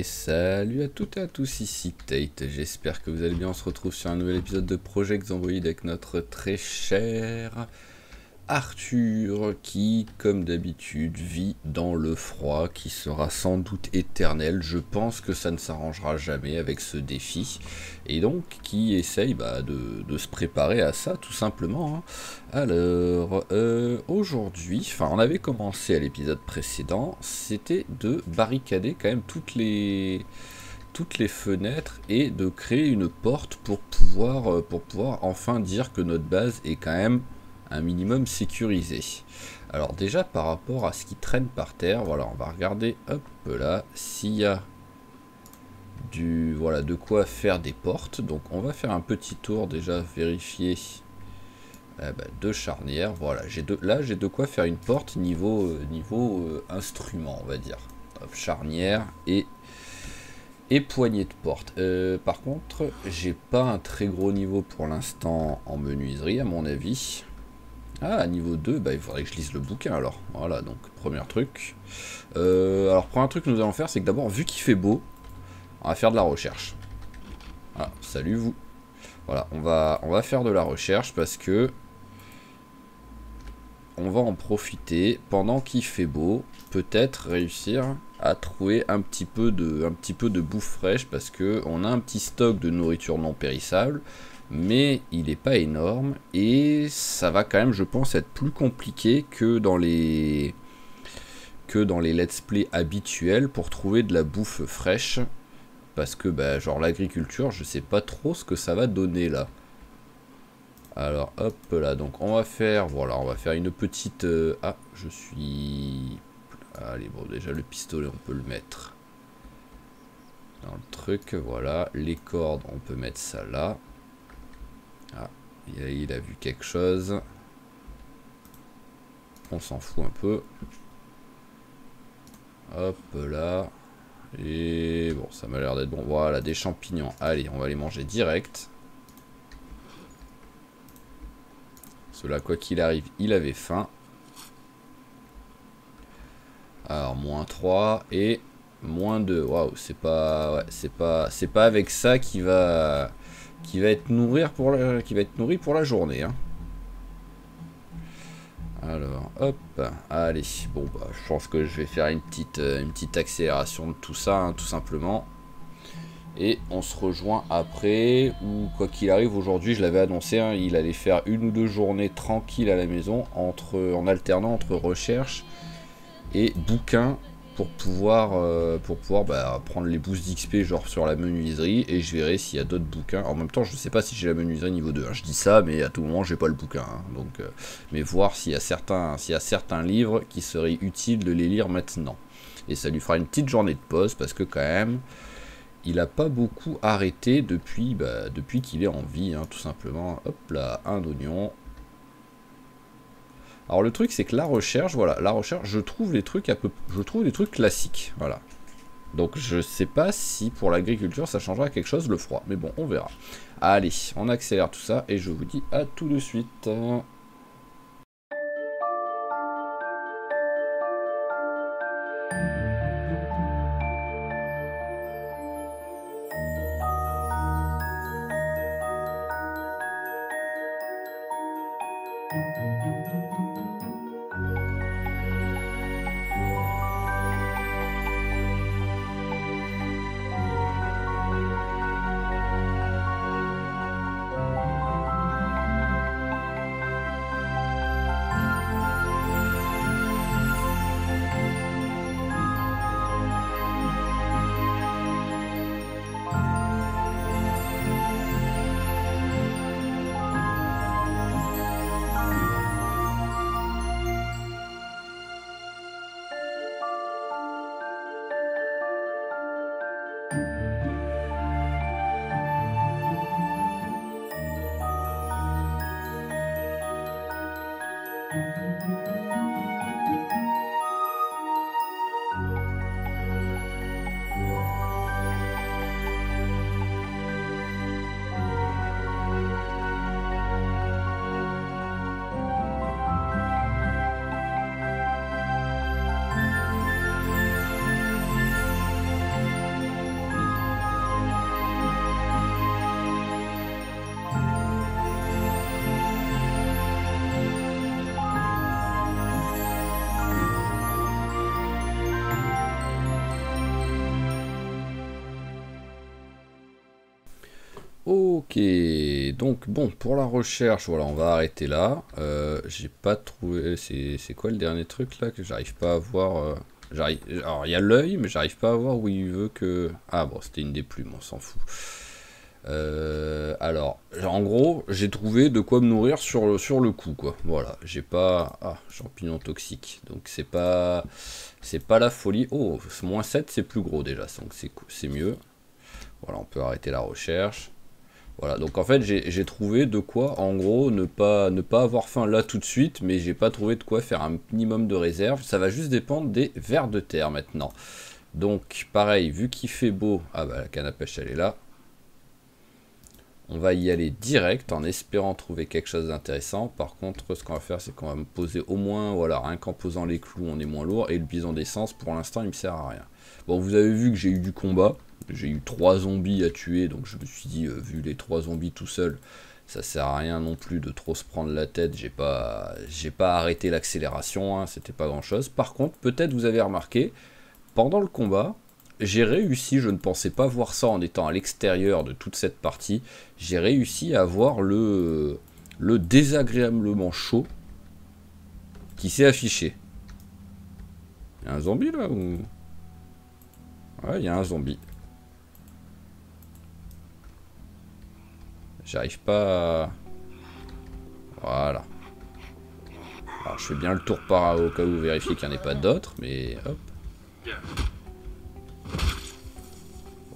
Et salut à toutes et à tous, ici Tate, j'espère que vous allez bien. On se retrouve sur un nouvel épisode de Project Zomboid avec notre très cher Arthur qui, comme d'habitude, vit dans le froid qui sera sans doute éternel. Je pense que ça ne s'arrangera jamais avec ce défi. Et donc qui essaye de se préparer à ça tout simplement, hein. Alors, aujourd'hui, on avait commencé à l'épisode précédent, c'était de barricader quand même toutes les fenêtres et de créer une porte pour pouvoir enfin dire que notre base est quand même un minimum sécurisée. Alors déjà par rapport à ce qui traîne par terre, voilà, on va regarder, hop là, s'il y a de quoi faire des portes. Donc on va faire un petit tour déjà, vérifier deux charnières. Voilà, j'ai de quoi faire une porte niveau instrument, on va dire. Hop, charnière et poignée de porte. Par contre, j'ai pas un très gros niveau pour l'instant en menuiserie à mon avis. Ah, niveau 2, il faudrait que je lise le bouquin alors. Voilà, donc premier truc. Alors premier truc que nous allons faire, c'est que d'abord, vu qu'il fait beau, on va faire de la recherche. Ah, salut vous. Voilà, on va faire de la recherche parce que on va en profiter pendant qu'il fait beau, peut-être réussir à trouver un petit peu de bouffe fraîche parce que on a un petit stock de nourriture non périssable, mais il n'est pas énorme et ça va quand même, je pense, être plus compliqué que dans les let's play habituels pour trouver de la bouffe fraîche parce que genre l'agriculture, je sais pas trop ce que ça va donner là. Alors hop là, donc on va faire, voilà, on va faire une petite ah, je suis, allez, bon, déjà le pistolet on peut le mettre dans le truc, voilà, les cordes on peut mettre ça là. Ah, il a vu quelque chose. On s'en fout un peu. Hop là. Et bon, ça m'a l'air d'être bon. Voilà, des champignons. Allez, on va les manger direct. Cela, quoi qu'il arrive, il avait faim. Alors, moins 3 et moins 2. Waouh, c'est pas... Ouais, c'est pas avec ça qui va être nourri pour la journée, hein. Alors hop, allez, bon je pense que je vais faire une petite accélération de tout ça, hein, tout simplement, et on se rejoint après, ou quoi qu'il arrive. Aujourd'hui je l'avais annoncé, hein, il allait faire 1 ou 2 journées tranquilles à la maison en alternant entre recherche et bouquins pour pouvoir prendre les boosts d'XP genre sur la menuiserie, et je verrai s'il y a d'autres bouquins. En même temps, je sais pas si j'ai la menuiserie niveau 2, hein. Je dis ça, mais à tout moment j'ai pas le bouquin, hein. Donc mais voir s'il y a certains livres qui seraient utiles de les lire maintenant, et ça lui fera une petite journée de pause parce que quand même il a pas beaucoup arrêté depuis qu'il est en vie, hein, tout simplement. Hop là, un oignon. Alors le truc c'est que la recherche, voilà, je trouve des trucs classiques, voilà. Donc je sais pas si pour l'agriculture ça changera quelque chose le froid, mais bon, on verra. Allez, on accélère tout ça et je vous dis à tout de suite. Ok, donc bon, pour la recherche, voilà, on va arrêter là. J'ai pas trouvé... C'est quoi le dernier truc là que j'arrive pas à voir Alors, il y a l'œil, mais j'arrive pas à voir où il veut que... Ah bon, c'était une des plumes, on s'en fout. Alors, en gros, j'ai trouvé de quoi me nourrir sur le coup, quoi. Voilà, j'ai pas... Ah, champignons toxiques. Donc c'est pas la folie. Oh, -7, c'est plus gros déjà, donc c'est mieux. Voilà, on peut arrêter la recherche. Voilà, donc en fait, j'ai trouvé de quoi, en gros, ne pas avoir faim là tout de suite, mais j'ai pas trouvé de quoi faire un minimum de réserve. Ça va juste dépendre des vers de terre maintenant. Donc, pareil, vu qu'il fait beau... Ah bah, la canne à pêche, elle est là. On va y aller direct en espérant trouver quelque chose d'intéressant. Par contre, ce qu'on va faire, c'est qu'on va me poser au moins, voilà, rien qu'en posant les clous, on est moins lourd. Et le bison d'essence, pour l'instant, il me sert à rien. Bon, vous avez vu que j'ai eu du combat. J'ai eu 3 zombies à tuer, donc je me suis dit, vu les 3 zombies tout seul, ça sert à rien non plus de trop se prendre la tête. J'ai pas arrêté l'accélération, hein, c'était pas grand chose. Par contre, peut-être vous avez remarqué, pendant le combat, j'ai réussi, je ne pensais pas voir ça en étant à l'extérieur de toute cette partie, j'ai réussi à voir le désagréablement chaud qui s'est affiché. Il y a un zombie là ou... Ouais, il y a un zombie. J'arrive pas à... Voilà. Alors je fais bien le tour par au cas où vérifier qu'il n'y en ait pas d'autres, mais hop.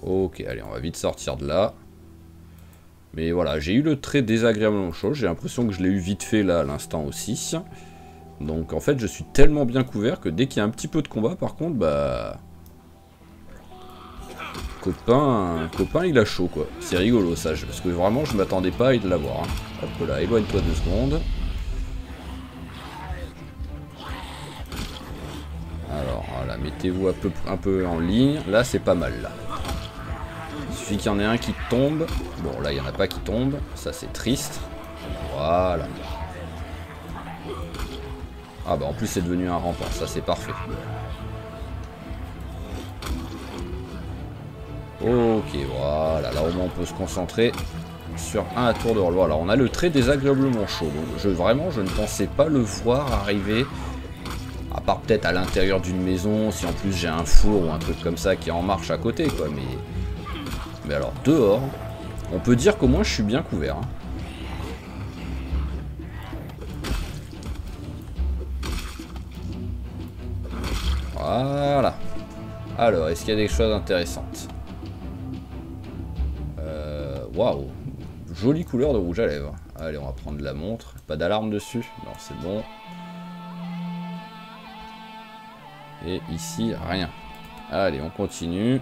Ok, allez, on va vite sortir de là. Mais voilà, j'ai eu le trait désagréablement chaud. J'ai l'impression que je l'ai eu vite fait là à l'instant aussi. Donc en fait, je suis tellement bien couvert que dès qu'il y a un petit peu de combat, par contre, bah... Copain, il a chaud quoi. C'est rigolo ça, parce que vraiment je m'attendais pas à y l'avoir. Hein. Hop là, éloigne-toi 2 secondes. Alors voilà, mettez-vous un peu en ligne. Là c'est pas mal là. Il suffit qu'il y en ait un qui tombe. Bon là il n'y en a pas qui tombe. Ça c'est triste. Voilà. Ah bah en plus c'est devenu un rempart, ça c'est parfait. Ok, voilà, là au moins on peut se concentrer sur un à tour de rôle. Voilà, on a le trait désagréablement chaud. Donc vraiment, je ne pensais pas le voir arriver, à part peut-être à l'intérieur d'une maison, si en plus j'ai un four ou un truc comme ça qui est en marche à côté, quoi. Mais alors, dehors, on peut dire qu'au moins je suis bien couvert. Hein. Voilà. Alors, est-ce qu'il y a des choses intéressantes ? Waouh, jolie couleur de rouge à lèvres. Allez, on va prendre la montre. Pas d'alarme dessus? Non, c'est bon. Et ici, rien. Allez, on continue.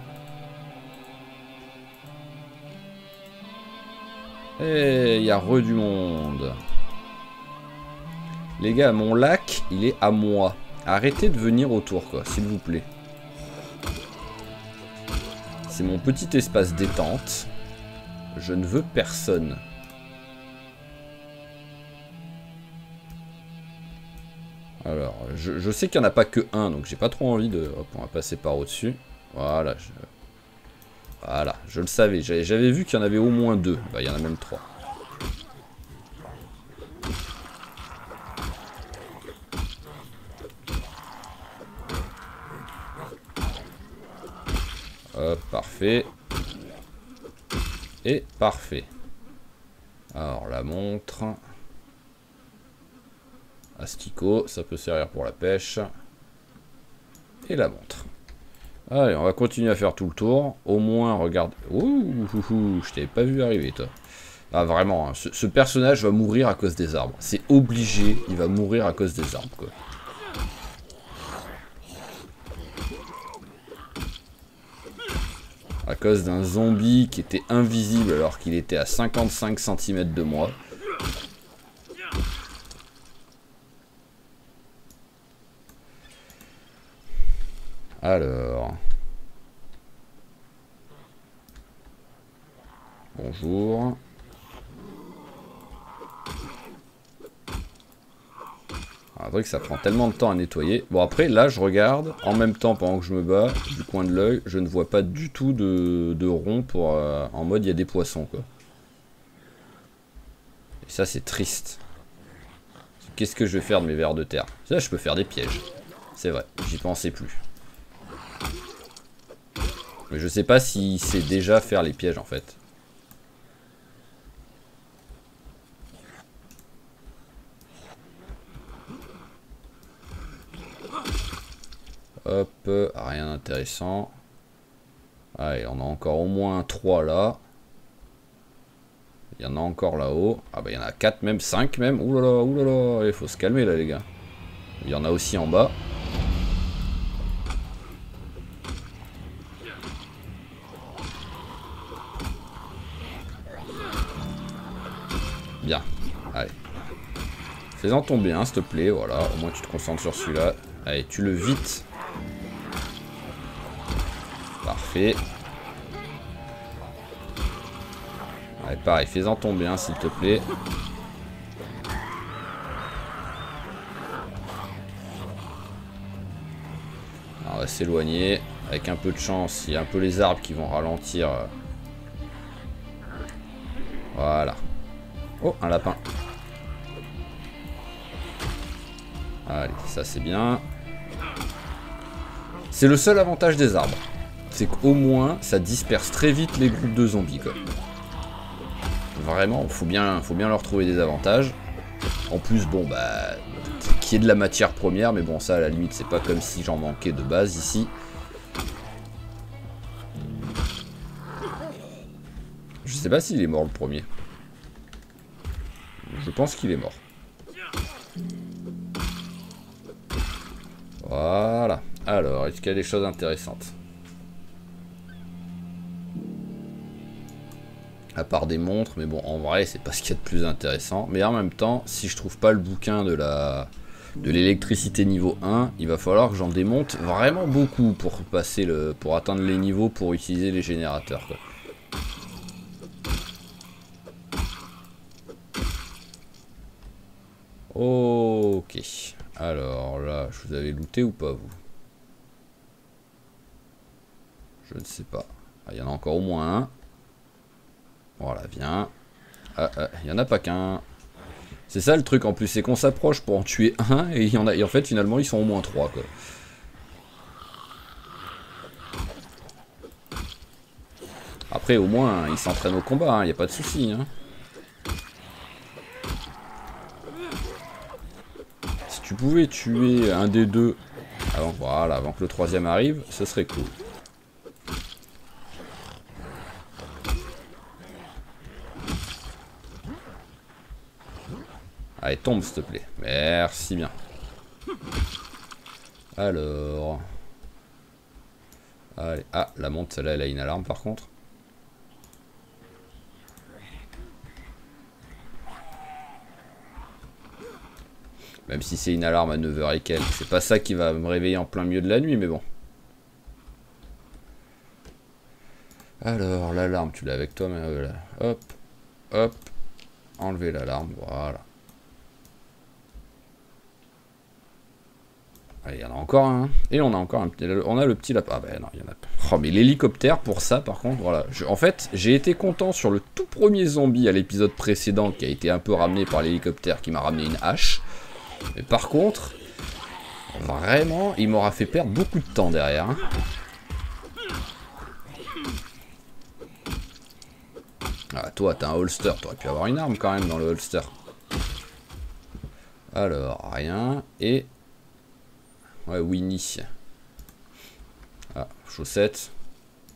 Et il y a du monde. Les gars, mon lac, il est à moi. Arrêtez de venir autour, quoi, s'il vous plaît. C'est mon petit espace détente. Je ne veux personne. Alors, je sais qu'il n'y en a pas que un, donc j'ai pas trop envie de... Hop, on va passer par au-dessus. Voilà, voilà, je le savais. J'avais vu qu'il y en avait au moins 2. Bah, il y en a même 3. Hop, parfait. Et parfait. Alors, la montre. Asticot, ça peut servir pour la pêche. Et la montre. Allez, on va continuer à faire tout le tour. Au moins, regarde. Ouh, je t'avais pas vu arriver, toi. Ah, vraiment, hein, ce personnage va mourir à cause des arbres. C'est obligé, il va mourir à cause des arbres, quoi. À cause d'un zombie qui était invisible alors qu'il était à 55 cm de moi. Alors. Bonjour. Un truc, ça prend tellement de temps à nettoyer. Bon, après, là, je regarde, en même temps, pendant que je me bats, du coin de l'œil, je ne vois pas du tout de rond pour... en mode, il y a des poissons, quoi. Et ça, c'est triste. Qu'est-ce que je vais faire de mes vers de terre? Là, je peux faire des pièges. C'est vrai, j'y pensais plus. Mais je sais pas s'il sait déjà faire les pièges, en fait. Hop, rien d'intéressant. Allez, on a encore au moins 3 là. Il y en a encore là-haut. Ah bah il y en a 4 même, 5 même. Ouh là là, il faut se calmer là les gars. Il y en a aussi en bas. Bien, allez. Fais-en tomber un s'il te plaît, voilà. Au moins tu te concentres sur celui-là. Allez, tu le vite. Parfait. Allez, pareil, fais-en tomber un s'il te plaît. On va s'éloigner. Avec un peu de chance, il y a un peu les arbres qui vont ralentir. Voilà. Oh, un lapin. Allez, ça c'est bien. C'est le seul avantage des arbres. C'est qu'au moins, ça disperse très vite les groupes de zombies, quoi. Vraiment, faut bien leur trouver des avantages. En plus, bon, bah, qu'il y ait de la matière première, mais bon, ça, à la limite, c'est pas comme si j'en manquais de base, ici. Je sais pas s'il est mort, le premier. Je pense qu'il est mort. Voilà. Alors, est-ce qu'il y a des choses intéressantes? À part des montres, mais bon, en vrai, c'est pas ce qu'il y a de plus intéressant. Mais en même temps, si je trouve pas le bouquin de l'électricité niveau 1, il va falloir que j'en démonte vraiment beaucoup pour pour atteindre les niveaux pour utiliser les générateurs, quoi. Ok. Alors là, je vous avais looté ou pas, vous? Je ne sais pas. Ah, il y en a encore au moins un. Voilà, viens. Ah, il n'y en a pas qu'un. C'est ça le truc en plus, c'est qu'on s'approche pour en tuer un et en fait finalement ils sont au moins 3 quoi. Après au moins ils s'entraînent au combat, il n'y a pas de souci. Hein. Si tu pouvais tuer un des deux avant que le troisième arrive, ce serait cool. Allez, tombe s'il te plaît. Merci bien. Alors... Allez. Ah, la montre, celle-là, elle a une alarme par contre. Même si c'est une alarme à 9h et quelques. C'est pas ça qui va me réveiller en plein milieu de la nuit, mais bon. Alors, l'alarme, tu l'as avec toi, mais voilà. Hop, hop. Enlever l'alarme, voilà. Il y en a encore un. Et on a encore un petit... On a le petit lapin. Ah ben non, il y en a pas. Oh, mais l'hélicoptère, pour ça, par contre, voilà. En fait, j'ai été content sur le tout premier zombie à l'épisode précédent qui a été un peu ramené par l'hélicoptère qui m'a ramené une hache. Mais par contre, vraiment, il m'aura fait perdre beaucoup de temps derrière. Hein. Ah, toi, t'as un holster. T'aurais pu avoir une arme quand même dans le holster. Alors, rien. Et... Ouais, Winnie. Ah, chaussettes.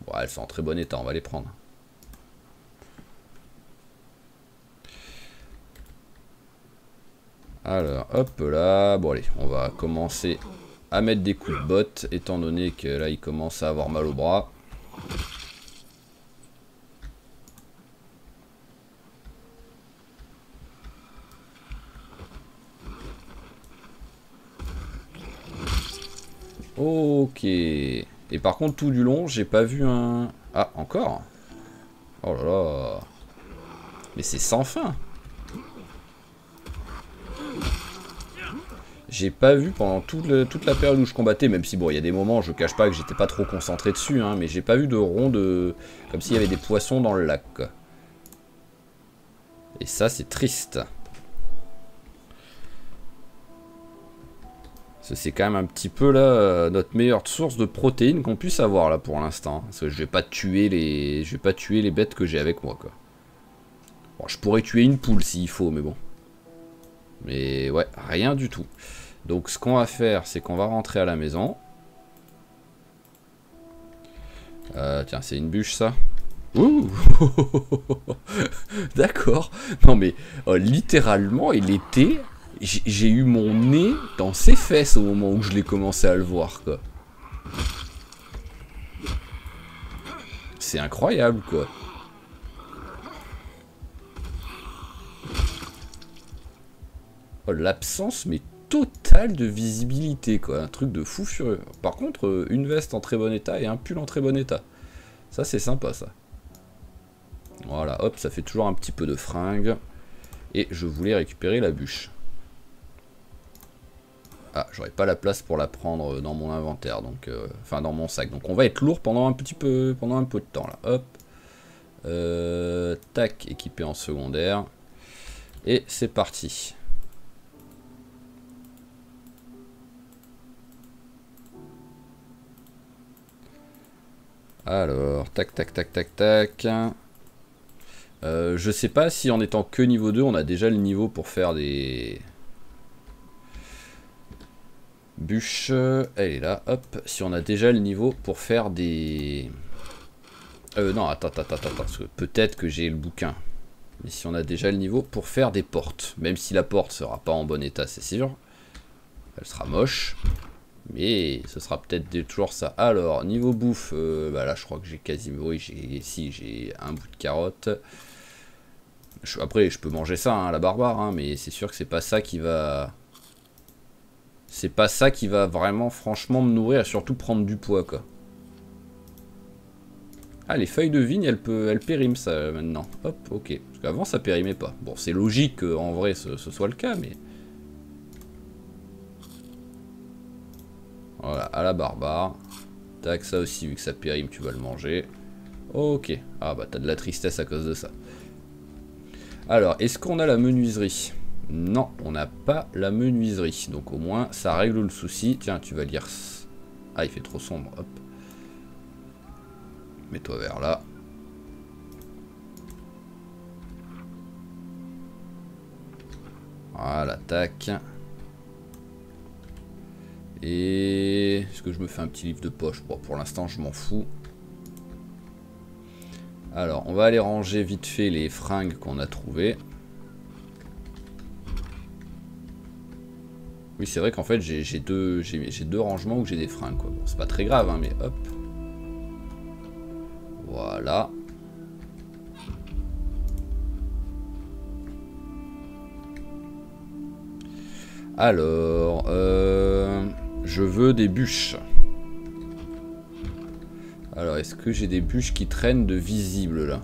Bon, elles sont en très bon état, on va les prendre. Alors, hop là. Bon, allez, on va commencer à mettre des coups de botte, étant donné que là, il commence à avoir mal au bras. Ok. Et par contre, tout du long, j'ai pas vu un... Ah, encore? Oh là là. Mais c'est sans fin. J'ai pas vu pendant toute la période où je combattais, même si bon, il y a des moments, je cache pas que j'étais pas trop concentré dessus, hein, mais j'ai pas vu de rond de... Comme s'il y avait des poissons dans le lac, quoi. Et ça, c'est triste. C'est quand même un petit peu là notre meilleure source de protéines qu'on puisse avoir là pour l'instant. Parce que je vais pas tuer les bêtes que j'ai avec moi, quoi. Bon, je pourrais tuer une poule s'il faut, mais bon. Mais ouais, rien du tout. Donc ce qu'on va faire, c'est qu'on va rentrer à la maison. Tiens, c'est une bûche ça. Ouh. D'accord. Non mais littéralement, il était... J'ai eu mon nez dans ses fesses au moment où je l'ai commencé à le voir, quoi. C'est incroyable, quoi. Oh, l'absence, mais totale de visibilité, quoi. Un truc de fou furieux. Par contre, une veste en très bon état et un pull en très bon état. Ça, c'est sympa, ça. Voilà, hop, ça fait toujours un petit peu de fringue. Et je voulais récupérer la bûche. Ah, j'aurais pas la place pour la prendre dans mon inventaire, donc enfin dans mon sac. Donc on va être lourd pendant un peu de temps là. Hop. Tac, équipé en secondaire. Et c'est parti. Alors, tac, tac, tac, tac, tac. Je sais pas si en étant que niveau 2, on a déjà le niveau pour faire des... Bûche, elle est là, hop. Si on a déjà le niveau pour faire des... non, attends, parce que peut-être que j'ai le bouquin. Mais si on a déjà le niveau pour faire des portes. Même si la porte sera pas en bon état, c'est sûr. Elle sera moche. Mais ce sera peut-être toujours ça. Alors, niveau bouffe, bah là je crois que j'ai quasiment... Oui, j'ai un bout de carotte. Après, je peux manger ça, hein, la barbare, hein, mais c'est sûr que c'est pas ça qui va... C'est pas ça qui va vraiment, franchement, me nourrir et surtout prendre du poids, quoi. Ah, les feuilles de vigne, elles périment, ça, maintenant. Hop, ok. Parce qu'avant, ça périmait pas. Bon, c'est logique qu'en vrai, ce soit le cas, mais... Voilà, à la barbare. Tac, ça aussi, vu que ça périme, tu vas le manger. Ok. Ah, bah, t'as de la tristesse à cause de ça. Alors, est-ce qu'on a la menuiserie ? Non, on n'a pas la menuiserie. Donc au moins, ça règle le souci. Tiens, tu vas lire... Ah, il fait trop sombre. Hop. Mets-toi vers là. Voilà, tac. Et... Est-ce que je me fais un petit livre de poche? Bon, pour l'instant, je m'en fous. Alors, on va aller ranger vite fait les fringues qu'on a trouvées. Oui, c'est vrai qu'en fait, j'ai deux rangements où j'ai des fringues, quoi. Bon, c'est pas très grave, hein, mais hop. Voilà. Alors, je veux des bûches. Alors, est-ce que j'ai des bûches qui traînent de visibles, là?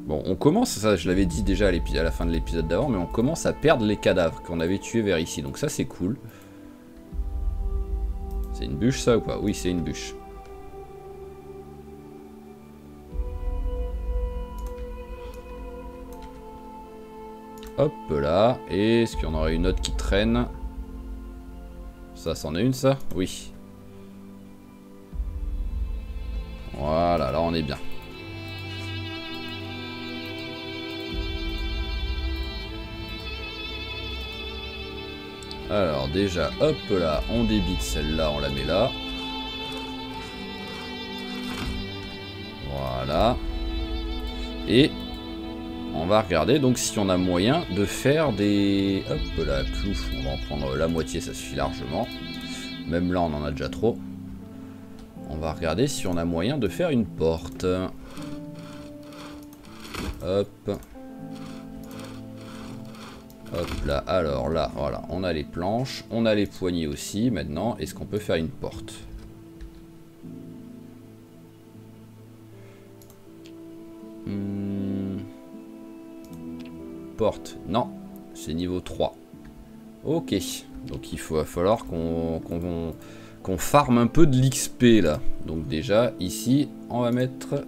Bon, on commence, ça je l'avais dit déjà à la fin de l'épisode d'avant, mais on commence à perdre les cadavres qu'on avait tués vers ici. Donc ça, c'est cool. C'est une bûche, ça, ou pas? Oui, c'est une bûche. Hop là. Et est-ce qu'il y en aurait une autre qui traîne? Ça, c'en est une, ça? Oui. Voilà, là on est bien. Alors déjà, hop là, on débite celle-là, on la met là. Voilà. Et on va regarder donc si on a moyen de faire des... Hop là, clou, on va en prendre la moitié, ça suffit largement. Même là, on en a déjà trop. On va regarder si on a moyen de faire une porte. Hop. Hop là, alors là, voilà, on a les planches, on a les poignées aussi. Maintenant, est-ce qu'on peut faire une porte? Porte, non, c'est niveau 3. Ok, donc il va falloir qu'on farme un peu de l'XP là. Donc déjà, ici, on va mettre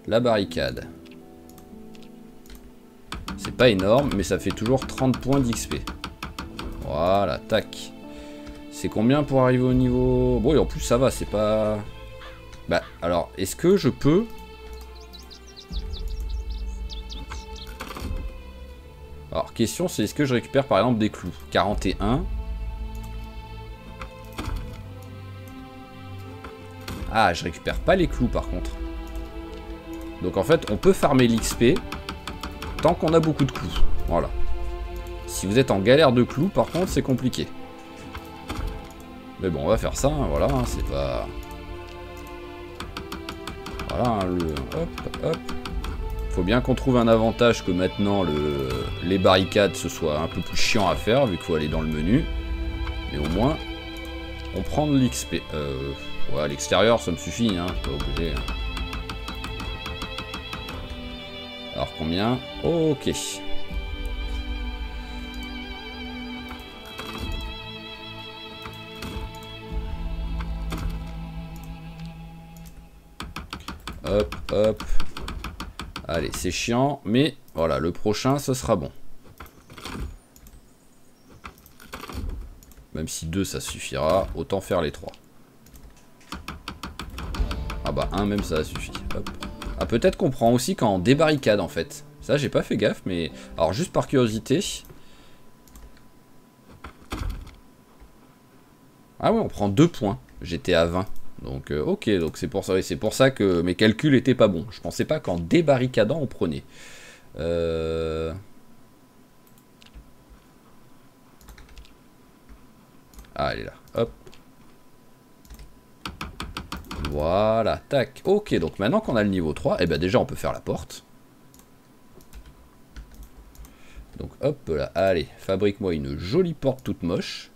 la barricade. pas énorme, mais ça fait toujours 30 points d'XP. Voilà, tac. C'est combien pour arriver au niveau... Bon, et en plus, ça va, c'est pas... Bah, alors, est-ce que je peux... Alors, question, c'est est-ce que je récupère, par exemple, des clous? 41. Ah, je récupère pas les clous, par contre. Donc, en fait, on peut farmer l'XP tant qu'on a beaucoup de clous. Voilà. Si vous êtes en galère de clous, par contre, c'est compliqué. Mais bon, on va faire ça, hein, voilà, hein, c'est pas... Voilà, hein, le... Hop, hop. Faut bien qu'on trouve un avantage que maintenant, les barricades, ce soit un peu plus chiant à faire, vu qu'il faut aller dans le menu. Mais au moins, on prend de l'XP. Ouais, à l'extérieur, ça me suffit, hein, pas obligé. Hein. Alors, combien? Ok. Hop, hop. Allez, c'est chiant, mais voilà, le prochain, ce sera bon. Même si 2, ça suffira, autant faire les 3. Ah bah, 1 même, ça suffit. Hop. Ah, peut-être qu'on prend aussi quand on débarricade, en fait. Ça, j'ai pas fait gaffe, mais... Alors, juste par curiosité... Ah ouais, on prend 2 points. J'étais à 20. Donc ok, donc c'est pour ça que mes calculs étaient pas bons. Je pensais pas qu'en débarricadant on prenait. Ah, elle est là. Hop. Voilà, tac. Ok, donc maintenant qu'on a le niveau 3, et ben déjà on peut faire la porte. Donc hop là, allez, fabrique-moi une jolie porte toute moche.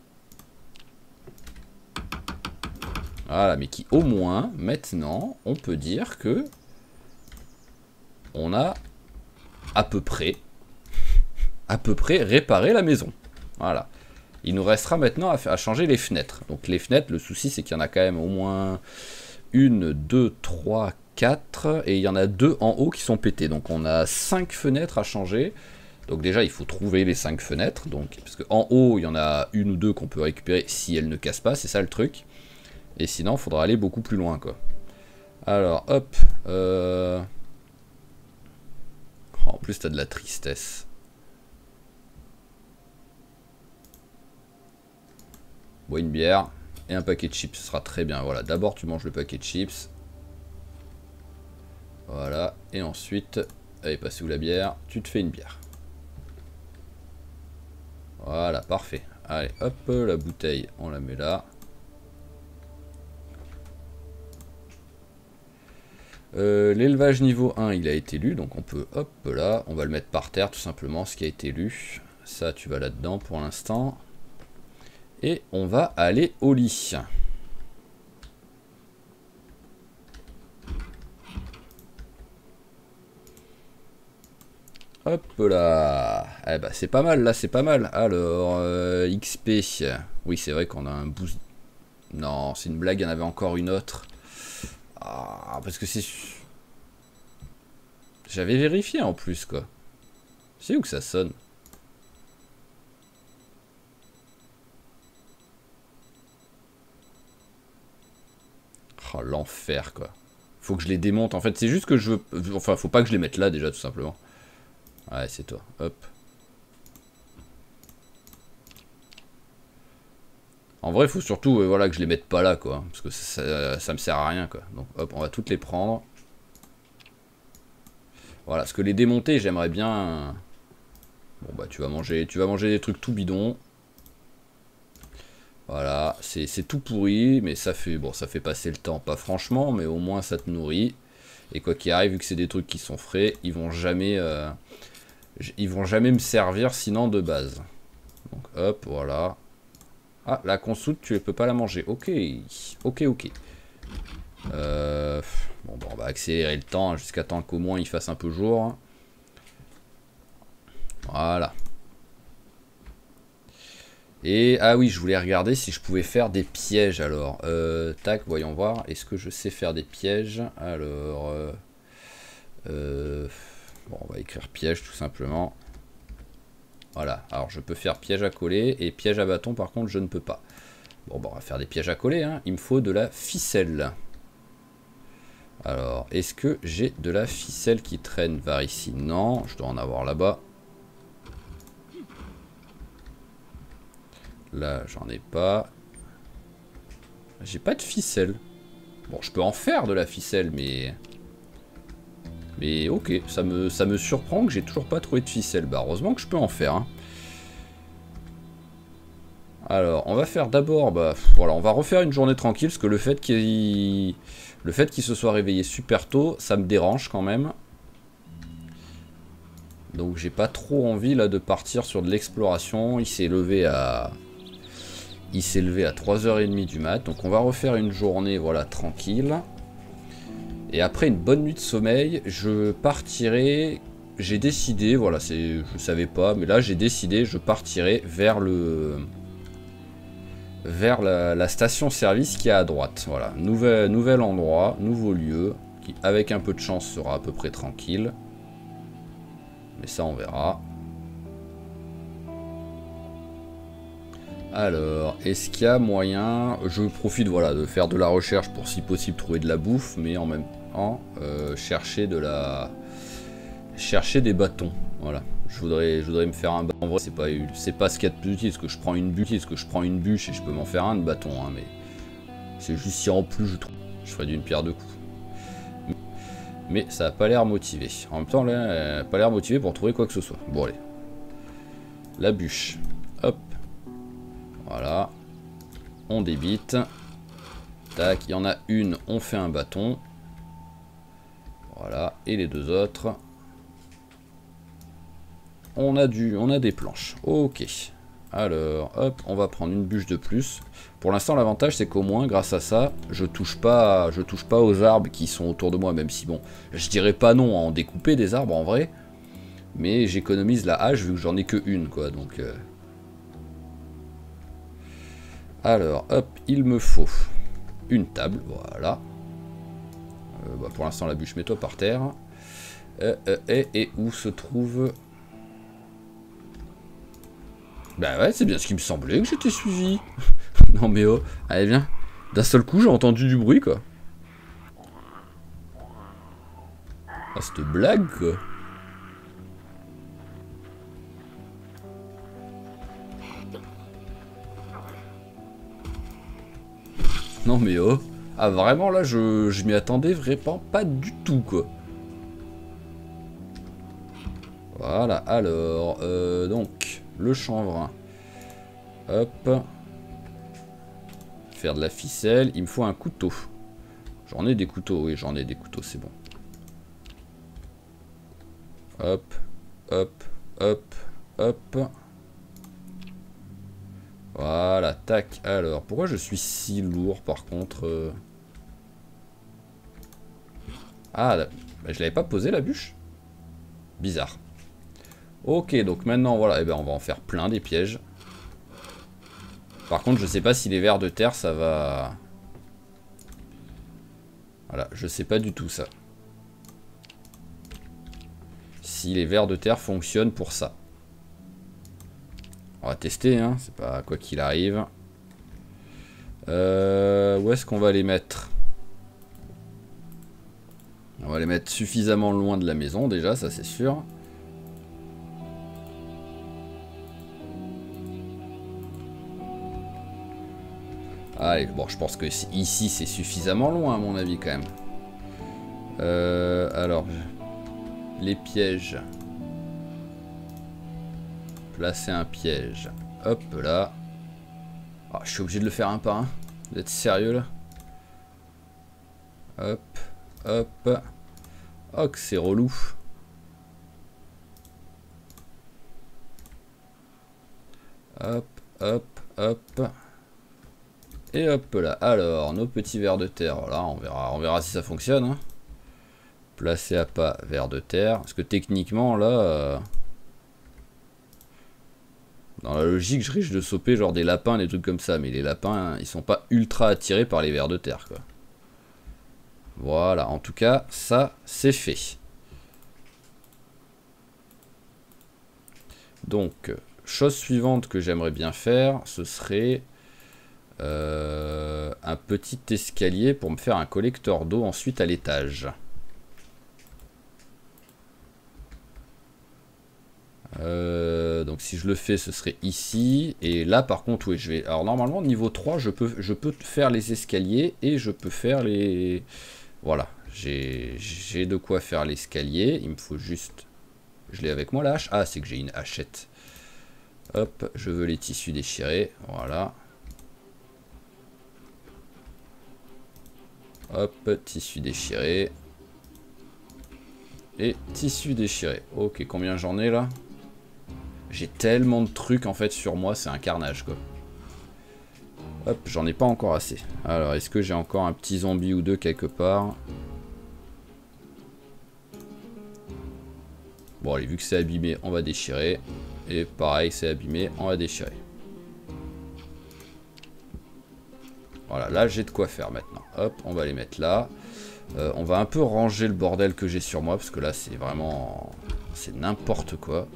Voilà, mais qui au moins, maintenant, on peut dire que on a à peu près réparé la maison. Voilà. Il nous restera maintenant à changer les fenêtres. Donc les fenêtres, le souci c'est qu'il y en a quand même au moins 1, 2, 3, 4. Et il y en a 2 en haut qui sont pétées. Donc on a 5 fenêtres à changer. Donc déjà il faut trouver les 5 fenêtres. Donc, parce qu'en haut il y en a 1 ou 2 qu'on peut récupérer si elles ne cassent pas. C'est ça le truc. Et sinon, il faudra aller beaucoup plus loin, quoi. Alors, hop. En plus, t'as de la tristesse. Bois une bière et un paquet de chips, ce sera très bien. Voilà, d'abord, tu manges le paquet de chips. Voilà, et ensuite, allez, passez où la bière? Tu te fais une bière. Voilà, parfait. Allez, hop, la bouteille, on la met là. L'élevage niveau 1 il a été lu, donc on peut, hop là, on va le mettre par terre tout simplement, ce qui a été lu. Ça tu vas là-dedans pour l'instant. Et on va aller au lit. Hop là. Eh bah c'est pas mal là, c'est pas mal. Alors, XP. Oui c'est vrai qu'on a un boost. Non, c'est une blague, il y en avait encore une autre. Ah, parce que c'est... J'avais vérifié en plus, quoi. C'est où que ça sonne? Oh, l'enfer, quoi. Faut que je les démonte. En fait, c'est juste que je veux... Enfin, faut pas que je les mette là, déjà, tout simplement. Ouais, c'est toi. Hop. En vrai, il faut surtout voilà, que je les mette pas là, quoi. Parce que ça me sert à rien, quoi. Donc, hop, on va toutes les prendre. Voilà, parce que les démonter, j'aimerais bien... Bon, bah, tu vas manger des trucs tout bidons. Voilà, c'est tout pourri, mais ça fait, bon, ça fait passer le temps. Pas franchement, mais au moins ça te nourrit. Et quoi qu'il arrive, vu que c'est des trucs qui sont frais, ils vont jamais me servir sinon de base. Donc, hop, voilà. Ah, la consoude, tu ne peux pas la manger. Ok, ok, ok. Bon, on va accélérer le temps jusqu'à temps qu'au moins il fasse un peu jour. Voilà. Et, ah oui, je voulais regarder si je pouvais faire des pièges alors. Tac, voyons voir. Est-ce que je sais faire des pièges? Alors, bon, on va écrire piège tout simplement. Voilà, alors je peux faire piège à coller et piège à bâton par contre je ne peux pas. Bon bah on va faire des pièges à coller, hein. Il me faut de la ficelle. Alors, est-ce que j'ai de la ficelle qui traîne vers ici? Non, je dois en avoir là-bas. Là, j'en ai pas. J'ai pas de ficelle. Bon, je peux en faire de la ficelle, mais... Mais ok, ça me surprend que j'ai toujours pas trouvé de ficelle. Bah, heureusement que je peux en faire, hein. Alors, on va faire d'abord... Bah, voilà, on va refaire une journée tranquille, parce que le fait qu'il se soit réveillé super tôt, ça me dérange quand même. Donc j'ai pas trop envie là de partir sur de l'exploration. Il s'est levé à 3h30 du mat. Donc on va refaire une journée, voilà, tranquille. Et après une bonne nuit de sommeil, je partirai. J'ai décidé, voilà, je savais pas, mais là j'ai décidé, je partirai vers la station-service qui est à droite. Voilà, nouvel endroit, nouveau lieu, qui avec un peu de chance sera à peu près tranquille. Mais ça on verra. Alors, est-ce qu'il y a moyen... Je profite, voilà, de faire de la recherche pour si possible trouver de la bouffe, mais en même temps chercher des bâtons. Voilà, je voudrais me faire un bâton. En vrai, c'est pas ce qu'il y a de plus utile, parce que je prends une bûche et je peux m'en faire un de bâton, hein, mais c'est juste si en plus je trouve, je ferai d'une pierre deux coups. Mais ça n'a pas l'air motivé. En même temps, là, n'a pas l'air motivé pour trouver quoi que ce soit. Bon, allez. La bûche. Hop. Voilà. On débite. Tac, il y en a une, on fait un bâton. Voilà. Et les deux autres. On a des planches. Ok. Alors, hop, on va prendre une bûche de plus. Pour l'instant, l'avantage, c'est qu'au moins, grâce à ça, je touche pas aux arbres qui sont autour de moi, même si, bon, je dirais pas non à en découper des arbres, en vrai. Mais j'économise la hache, vu que j'en ai que une, quoi, donc... Alors, hop, il me faut une table, voilà. Bah, pour l'instant, la bûche, mets-toi par terre. Et où se trouve... Bah ouais, c'est bien ce qui me semblait que j'étais suivi. Non mais oh, allez viens. D'un seul coup j'ai entendu du bruit quoi. Ah cette blague quoi. Non mais oh. Ah vraiment là je m'y attendais vraiment pas du tout quoi. Voilà, alors donc le chanvre. Hop. Faire de la ficelle, il me faut un couteau. J'en ai des couteaux, oui j'en ai des couteaux, c'est bon. Hop, hop, hop, hop. Voilà, tac. Alors, pourquoi je suis si lourd par contre Ah, bah, je l'avais pas posé la bûche. Bizarre. Ok, donc maintenant, voilà, eh ben, on va en faire plein des pièges. Par contre, je sais pas si les vers de terre, ça va... Voilà, je sais pas du tout ça. Si les vers de terre fonctionnent pour ça. On va tester, hein, c'est pas quoi qu'il arrive. Où est-ce qu'on va les mettre? On va les mettre suffisamment loin de la maison, déjà, ça c'est sûr. Allez, bon, je pense que ici c'est suffisamment loin à mon avis quand même. Alors, les pièges. Placer un piège. Hop là. Oh, je suis obligé de le faire un par un. Vous êtes sérieux là? Hop, hop. Oh que c'est relou. Hop, hop, hop. Et hop là. Alors, nos petits vers de terre. Voilà, on verra si ça fonctionne. Hein. Placer à pas vers de terre. Parce que techniquement, là... dans la logique, je risque de choper genre des lapins, des trucs comme ça. Mais les lapins, ils sont pas ultra attirés par les vers de terre, quoi. Voilà, en tout cas, ça, c'est fait. Donc, chose suivante que j'aimerais bien faire, ce serait un petit escalier pour me faire un collecteur d'eau ensuite à l'étage. Donc si je le fais, ce serait ici. Et là, par contre, oui, je vais... Alors normalement, niveau 3, je peux faire les escaliers et je peux faire les... Voilà, j'ai de quoi faire l'escalier. Il me faut juste... Je l'ai avec moi, la hache. Ah, c'est que j'ai une hachette. Hop, je veux les tissus déchirés. Voilà. Hop, tissu déchiré. Et tissu déchiré. Ok, combien j'en ai là? J'ai tellement de trucs en fait sur moi, c'est un carnage quoi. Hop, j'en ai pas encore assez. Alors, est-ce que j'ai encore un petit zombie ou deux quelque part? Bon, allez, vu que c'est abîmé, on va déchirer. Et pareil, c'est abîmé, on va déchirer. Voilà, là j'ai de quoi faire maintenant. Hop, on va les mettre là. On va un peu ranger le bordel que j'ai sur moi, parce que là c'est vraiment... C'est n'importe quoi.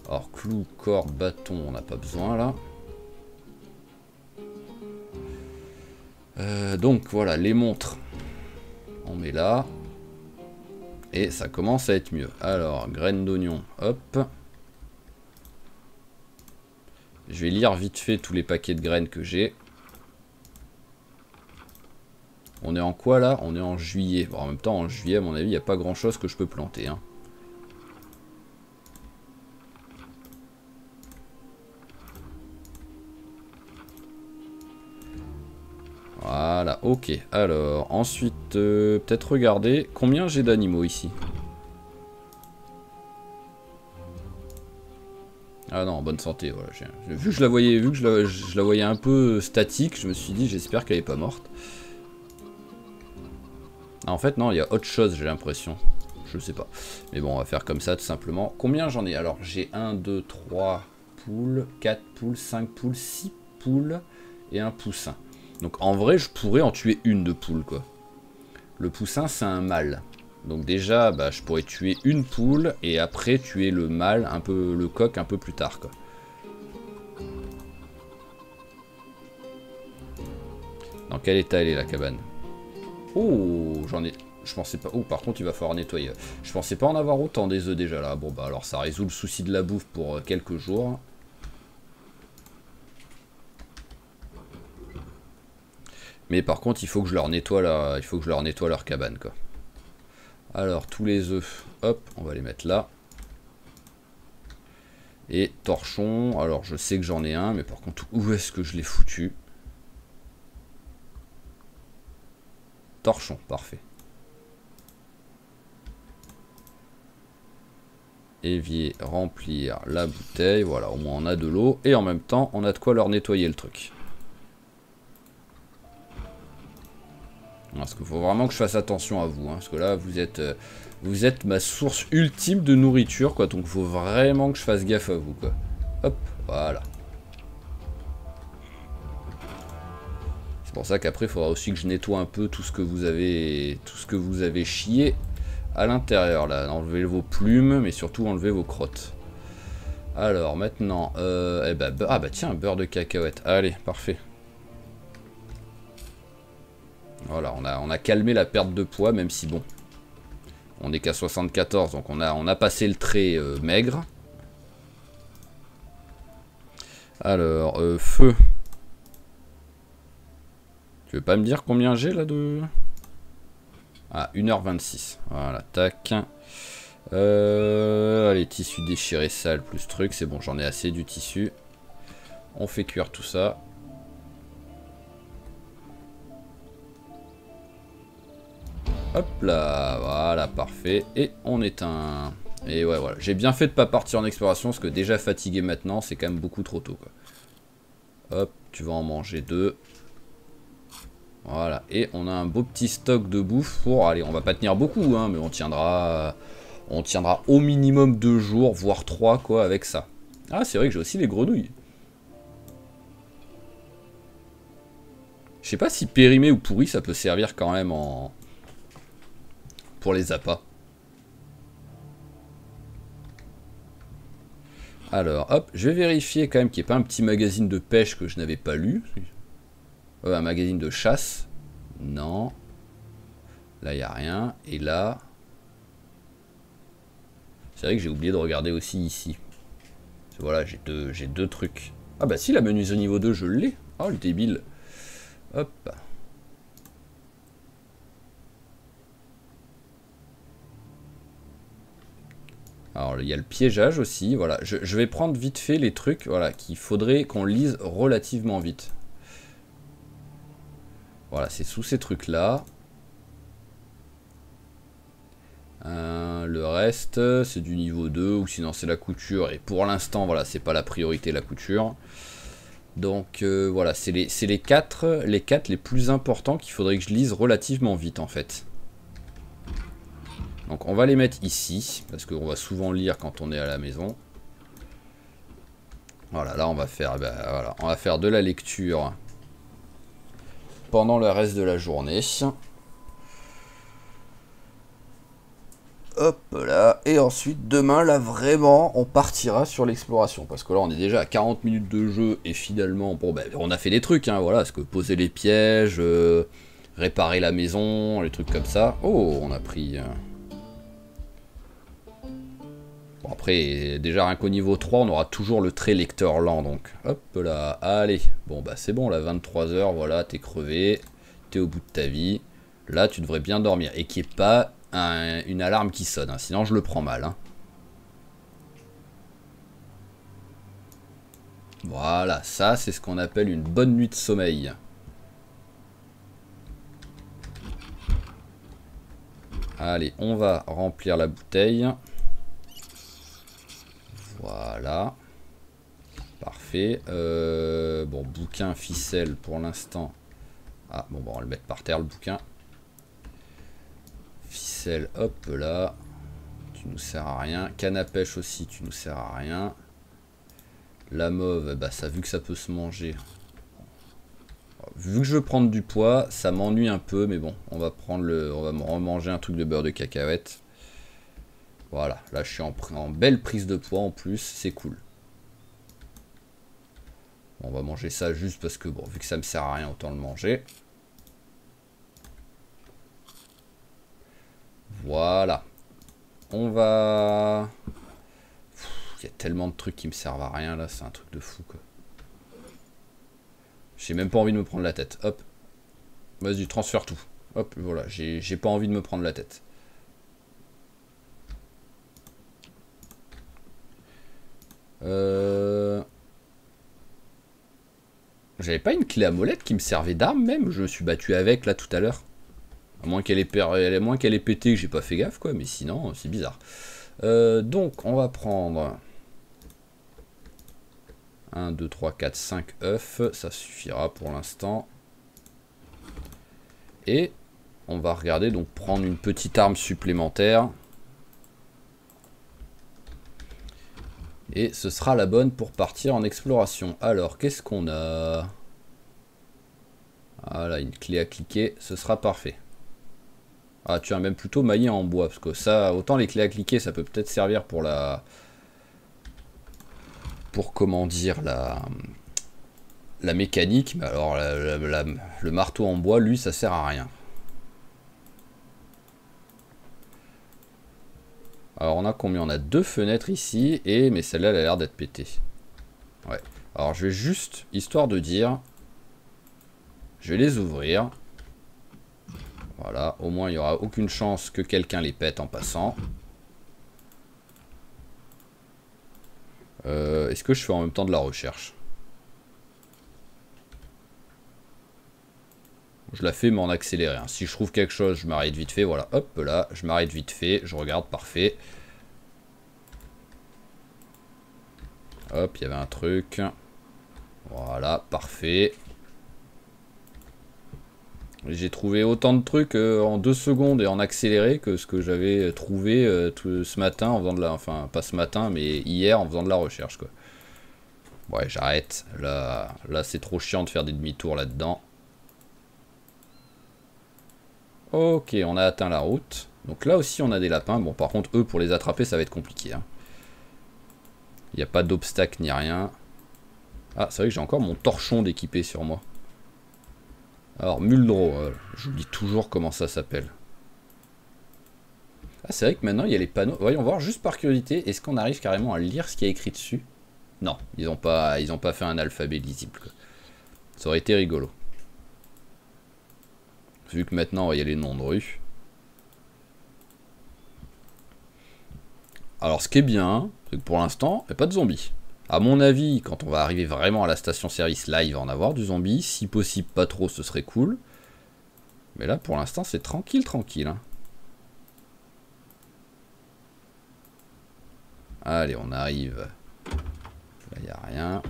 Alors, clou, corde, bâton, on n'a pas besoin là. Donc voilà, les montres. On met là. Et ça commence à être mieux. Alors, graines d'oignon, hop. Je vais lire vite fait tous les paquets de graines que j'ai. On est en quoi là? On est en juillet. Bon, en même temps, en juillet, à mon avis, il n'y a pas grand chose que je peux planter. Hein. Voilà, ok. Alors, ensuite, peut-être regarder combien j'ai d'animaux ici. Ah non, en bonne santé, voilà. Vu que je la voyais, je la voyais un peu statique, je me suis dit, j'espère qu'elle est pas morte. Ah, en fait, non, il y a autre chose, j'ai l'impression. Je sais pas. Mais bon, on va faire comme ça, tout simplement. Combien j'en ai? Alors, j'ai 1, 2, 3 poules, 4 poules, 5 poules, 6 poules et un poussin. Donc, en vrai, je pourrais en tuer une de poule, quoi. Le poussin, c'est un mâle. Donc déjà, bah, je pourrais tuer une poule et après tuer le mâle, un peu le coq un peu plus tard, quoi. Dans quel état elle est la cabane? Oh, j'en ai... Je pensais pas... Oh, par contre, il va falloir nettoyer. Je pensais pas en avoir autant des œufs déjà là. Bon, bah alors ça résout le souci de la bouffe pour quelques jours. Mais par contre, il faut que je leur nettoie leur cabane, quoi. Alors, tous les œufs, hop, on va les mettre là. Et torchon, alors je sais que j'en ai un, mais par contre, où est-ce que je l'ai foutu? Torchon, parfait. Évier, remplir la bouteille, voilà, au moins on a de l'eau. Et en même temps, on a de quoi leur nettoyer le truc. Parce qu'il faut vraiment que je fasse attention à vous, hein, parce que là, vous êtes ma source ultime de nourriture, quoi. Donc, il faut vraiment que je fasse gaffe à vous, quoi. Hop, voilà. C'est pour ça qu'après, il faudra aussi que je nettoie un peu tout ce que vous avez chié à l'intérieur, là. Enlevez vos plumes, mais surtout enlevez vos crottes. Alors, maintenant, ah bah tiens, beurre de cacahuète. Allez, parfait. Voilà, on a calmé la perte de poids, même si bon, on n'est qu'à 74, donc on a passé le trait maigre. Alors, feu. Tu veux pas me dire combien j'ai là de... Ah, 1h26. Voilà, tac. Allez, tissu déchiré sale plus truc, c'est bon, j'en ai assez du tissu. On fait cuire tout ça. Hop là, voilà, parfait. Et on éteint. Et ouais, voilà. J'ai bien fait de pas partir en exploration, parce que déjà fatigué maintenant, c'est quand même beaucoup trop tôt, quoi. Hop, tu vas en manger 2. Voilà, et on a un beau petit stock de bouffe pour... Allez, on va pas tenir beaucoup, hein, mais on tiendra au minimum 2 jours, voire 3, quoi, avec ça. Ah, c'est vrai que j'ai aussi les grenouilles. Je sais pas si périmé ou pourri, ça peut servir quand même en... pour les appâts. Alors, hop, je vais vérifier quand même qu'il n'y ait pas un petit magazine de pêche que je n'avais pas lu. Un magazine de chasse. Non. Là, il n'y a rien. Et là... C'est vrai que j'ai oublié de regarder aussi ici. Voilà, j'ai deux trucs. Ah bah si, la menuiserie niveau 2, je l'ai. Oh, le débile. Hop. Alors, il y a le piégeage aussi. Voilà, je vais prendre vite fait les trucs voilà, qu'il faudrait qu'on lise relativement vite. Voilà, c'est sous ces trucs-là. Le reste, c'est du niveau 2, ou sinon c'est la couture. Et pour l'instant, voilà, c'est pas la priorité, la couture. Donc voilà, c'est les quatre les plus importants qu'il faudrait que je lise relativement vite en fait. Donc on va les mettre ici, parce qu'on va souvent lire quand on est à la maison. Voilà, là on va faire, voilà, on va faire de la lecture pendant le reste de la journée. Hop là, et ensuite demain là vraiment on partira sur l'exploration, parce que là on est déjà à 40 minutes de jeu et finalement bon ben on a fait des trucs hein, voilà, parce que poser les pièges, réparer la maison, les trucs comme ça. Oh, on a pris bon après déjà rien qu'au niveau 3 on aura toujours le trait lecteur lent, donc hop là, allez, bon bah c'est bon là, 23 h, voilà, t'es crevé, t'es au bout de ta vie, là tu devrais bien dormir, et qu'il n'y ait pas une alarme qui sonne, hein, sinon je le prends mal. Hein. Voilà, ça c'est ce qu'on appelle une bonne nuit de sommeil. Allez, on va remplir la bouteille. Voilà. Parfait. Bon, bouquin, ficelle pour l'instant. Ah, bon, on va le mettre par terre le bouquin. Ficelle, hop là. Tu nous sers à rien. Canne à pêche aussi, tu nous sers à rien. La mauve, bah ça, vu que ça peut se manger. Vu que je veux prendre du poids, ça m'ennuie un peu, mais bon, on va manger un truc de beurre de cacahuète. Voilà, là je suis en belle prise de poids en plus, c'est cool. Bon, on va manger ça juste parce que bon, vu que ça me sert à rien, autant le manger. Voilà. On va... Il y a tellement de trucs qui me servent à rien là, c'est un truc de fou quoi. J'ai même pas envie de me prendre la tête. Hop. Vas-y, transfère tout. Hop, voilà, j'ai pas envie de me prendre la tête. J'avais pas une clé à molette qui me servait d'arme même. Je me suis battu avec là tout à l'heure. À moins qu'elle ait pété, que j'ai pas fait gaffe quoi. Mais sinon, c'est bizarre. Donc, on va prendre 1, 2, 3, 4, 5 œufs. Ça suffira pour l'instant. Et on va regarder, donc prendre une petite arme supplémentaire. Et ce sera la bonne pour partir en exploration. Alors, qu'est-ce qu'on a? Voilà, une clé à cliquer, ce sera parfait. Ah, tu as même plutôt maillé en bois, parce que ça, autant les clés à cliquer, ça peut peut-être servir pour la... Pour, comment dire, la mécanique, mais alors le marteau en bois, lui, ça sert à rien. Alors on a combien? On a 2 fenêtres ici, mais celle-là elle a l'air d'être pétée. Ouais. Alors je vais juste, histoire de dire, je vais les ouvrir. Voilà, au moins il n'y aura aucune chance que quelqu'un les pète en passant. Est-ce que je fais en même temps de la recherche? Je la fais mais en accéléré. Hein. Si je trouve quelque chose, je m'arrête vite fait. Voilà, hop là, je m'arrête vite fait. Je regarde, parfait. Hop, il y avait un truc. Voilà, parfait. J'ai trouvé autant de trucs en 2 secondes et en accéléré que ce que j'avais trouvé ce matin en faisant de la... Enfin, pas ce matin, mais hier en faisant de la recherche, quoi. Ouais, j'arrête. Là c'est trop chiant de faire des demi-tours là-dedans. Ok, on a atteint la route. Donc là aussi, on a des lapins. Bon, par contre, eux, pour les attraper, ça va être compliqué. Hein. Il n'y a pas d'obstacle ni rien. Ah, c'est vrai que j'ai encore mon torchon d'équipé sur moi. Alors, Muldro, j'oublie toujours comment ça s'appelle. Ah, c'est vrai que maintenant, il y a les panneaux. Voyons voir, juste par curiosité, est-ce qu'on arrive carrément à lire ce qu'il y a écrit dessus? Non, ils n'ont pas fait un alphabet lisible, quoi. Ça aurait été rigolo. Vu que maintenant, il y a les noms de rues. Alors, ce qui est bien, c'est que pour l'instant, il n'y a pas de zombies. À mon avis, quand on va arriver vraiment à la station-service, là, il va en avoir du zombie. Si possible, pas trop, ce serait cool. Mais là, pour l'instant, c'est tranquille, tranquille. Hein. Allez, on arrive. Là, il n'y a rien.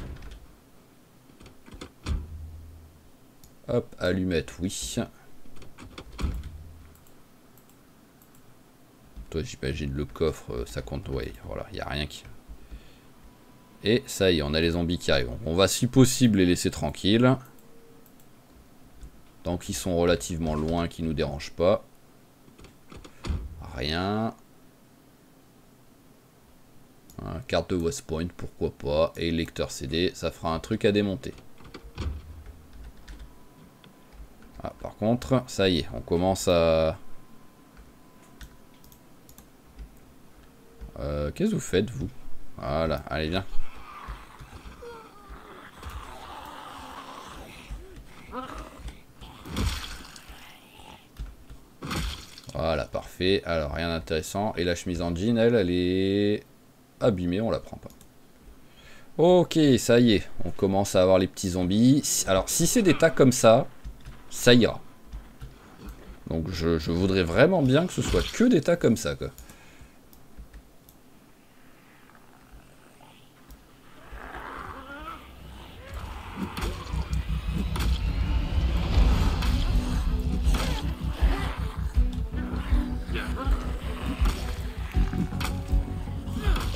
Hop, allumette, oui. Toi, j'imagine le coffre, ça compte. Ouais, voilà, il n'y a rien qui... Et ça y est, on a les zombies qui arrivent. On va, si possible, les laisser tranquilles. Tant qu'ils sont relativement loin, qu'ils ne nous dérangent pas. Rien. Carte de West Point, pourquoi pas. Et lecteur CD, ça fera un truc à démonter. Ah, par contre, ça y est, on commence à... Qu'est-ce que vous faites, vous? Voilà, allez, viens. Voilà, parfait. Alors, rien d'intéressant. Et la chemise en jean, elle est abîmée, on la prend pas. Ok, ça y est, on commence à avoir les petits zombies. Alors, si c'est des tas comme ça ira. Donc, je voudrais vraiment bien que ce soit que des tas comme ça, quoi.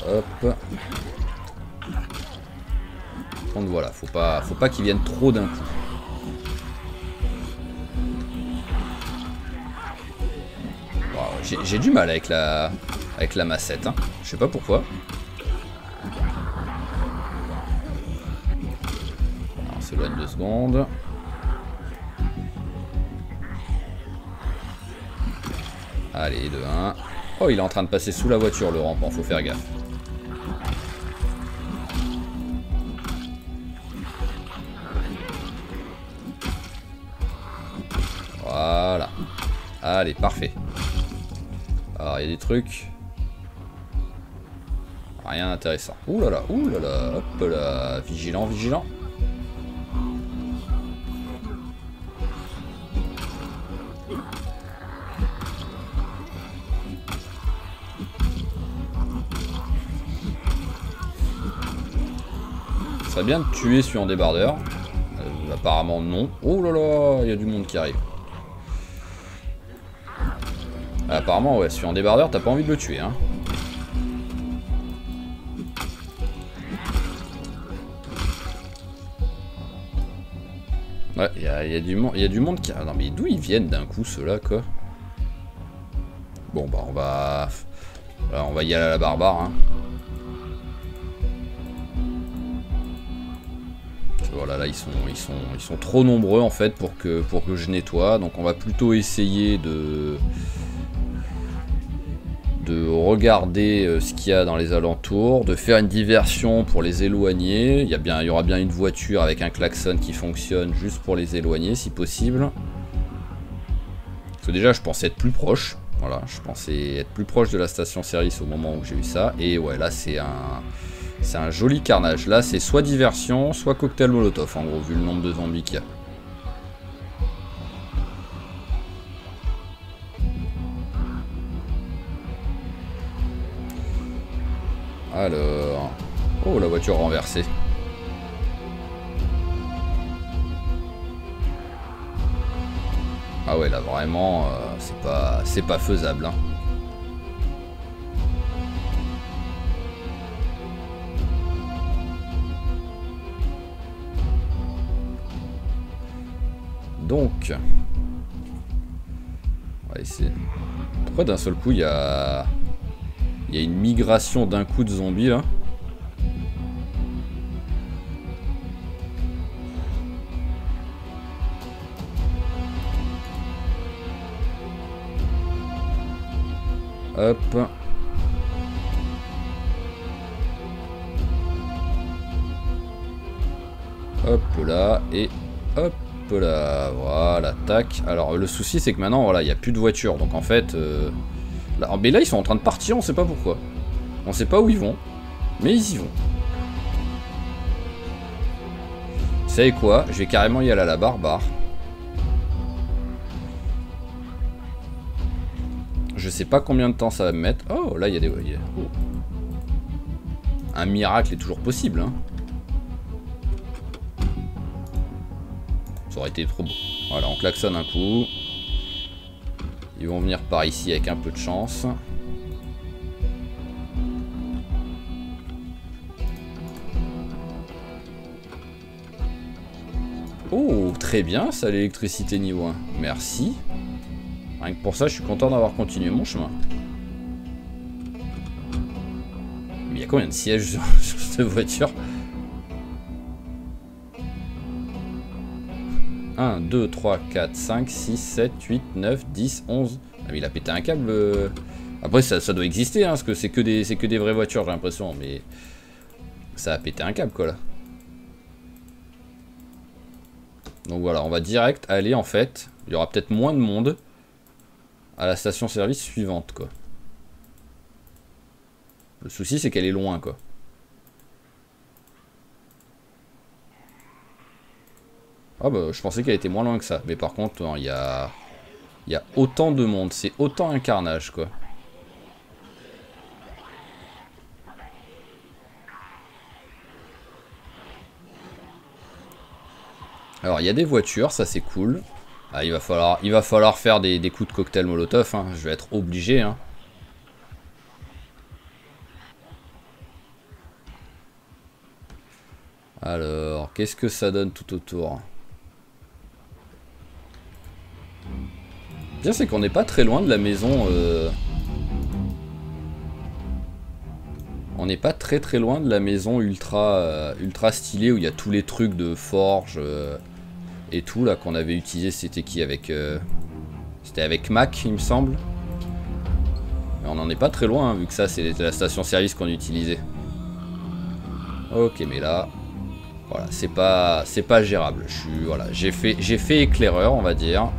Hop. Donc voilà, faut pas qu'ils viennent trop d'un coup. Wow, j'ai du mal avec la massette, hein. Je sais pas pourquoi. On s'éloigne 2 secondes. Allez, 2-1. Oh, il est en train de passer sous la voiture, le rampant, faut faire gaffe. Voilà. Allez, parfait. Alors, il y a des trucs. Rien d'intéressant. Ouh là là, hop là. Vigilant, vigilant. Ce serait bien de tuer celui en débardeur. Apparemment non. Oh là là, il y a du monde qui arrive. Apparemment ouais, celui en débardeur, t'as pas envie de le tuer, hein. Ouais, il y a du monde qui... Ah non mais d'où ils viennent d'un coup ceux-là, quoi. Bon bah on va y aller à la barbare, hein. Voilà, là ils sont trop nombreux en fait pour que je nettoie. Donc on va plutôt essayer de regarder ce qu'il y a dans les alentours, de faire une diversion pour les éloigner. Il y aura bien une voiture avec un klaxon qui fonctionne juste pour les éloigner si possible. Parce que déjà je pensais être plus proche. Voilà, je pensais être plus proche de la station-service au moment où j'ai eu ça. Et ouais, là c'est un joli carnage. Là, c'est soit diversion, soit cocktail molotov, en gros, vu le nombre de zombies qu'il y a. Alors... Oh, la voiture renversée. Ah ouais, là, vraiment, c'est pas faisable, hein. Donc, on va essayer. Pourquoi d'un seul coup il y a une migration d'un coup de zombies là? Hop. Hop là, et hop là, voilà, tac. Alors le souci c'est que maintenant, voilà, il n'y a plus de voitures, donc en fait... Là, mais là ils sont en train de partir, on sait pas pourquoi. On sait pas où ils vont, mais ils y vont. Vous savez quoi? Je vais carrément y aller à la barbare. Je sais pas combien de temps ça va me mettre. Oh, là il y a des... Oh. Un miracle est toujours possible, hein. Ça aurait été trop beau. Voilà, on klaxonne un coup. Ils vont venir par ici avec un peu de chance. Oh, très bien ça, l'électricité niveau 1. Merci. Rien que pour ça, je suis content d'avoir continué mon chemin. Mais il y a combien de sièges sur cette voiture? 1, 2, 3, 4, 5, 6, 7, 8, 9, 10, 11. Ah mais il a pété un câble. Après ça doit exister, hein, parce que c'est que des vraies voitures, j'ai l'impression. Mais ça a pété un câble quoi là. Donc voilà, on va direct aller en fait. Il y aura peut-être moins de monde à la station-service suivante quoi. Le souci c'est qu'elle est loin quoi. Ah bah je pensais qu'elle était moins loin que ça. Mais par contre, il y a autant de monde. C'est autant un carnage quoi. Alors il y a des voitures, ça c'est cool. Ah, il va falloir faire des coups de cocktail molotov, hein. Je vais être obligé, hein. Alors, qu'est-ce que ça donne tout autour? Bien, c'est qu'on n'est pas très loin de la maison. On n'est pas très loin de la maison ultra stylée où il y a tous les trucs de forge et tout là qu'on avait utilisé. C'était qui avec c'était avec Mac, il me semble. Mais on n'en est pas très loin, hein, vu que ça c'est la station-service qu'on utilisait. Ok, mais là, voilà, c'est pas gérable. Voilà, j'ai fait éclaireur, on va dire.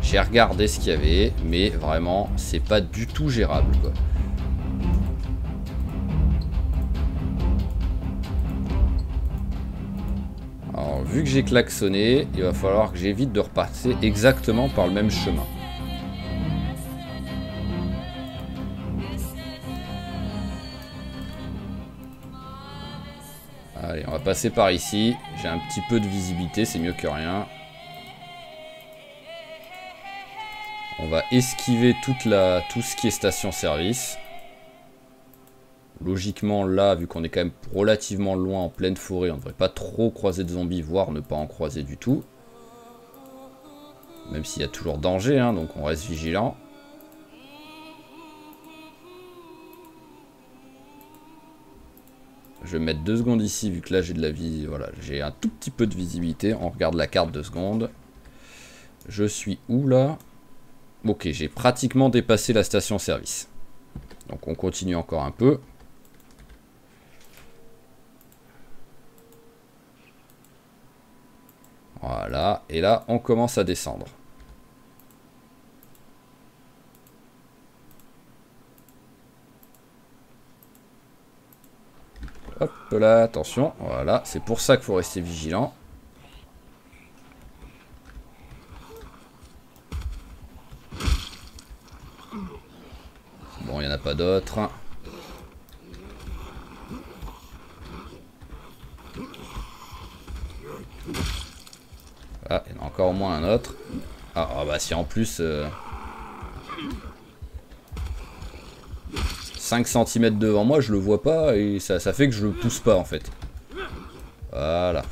J'ai regardé ce qu'il y avait, mais vraiment, c'est pas du tout gérable, quoi. Alors, vu que j'ai klaxonné, il va falloir que j'évite de repasser exactement par le même chemin. Allez, on va passer par ici. J'ai un petit peu de visibilité, c'est mieux que rien. On va esquiver tout ce qui est station-service. Logiquement, là, vu qu'on est quand même relativement loin en pleine forêt, on ne devrait pas trop croiser de zombies, voire ne pas en croiser du tout. Même s'il y a toujours danger, hein, donc on reste vigilant. Je vais me mettre 2 secondes ici, vu que là j'ai de la vie. Voilà, j'ai un tout petit peu de visibilité. On regarde la carte 2 secondes. Je suis où là? Ok, j'ai pratiquement dépassé la station-service. Donc on continue encore un peu. Voilà, et là on commence à descendre. Hop là, attention, voilà, c'est pour ça qu'il faut rester vigilant. Bon, il n'y en a pas d'autres. Ah, il y en a encore au moins un autre. Ah bah si en plus... 5 cm devant moi, je le vois pas et ça fait que je le pousse pas en fait. Voilà.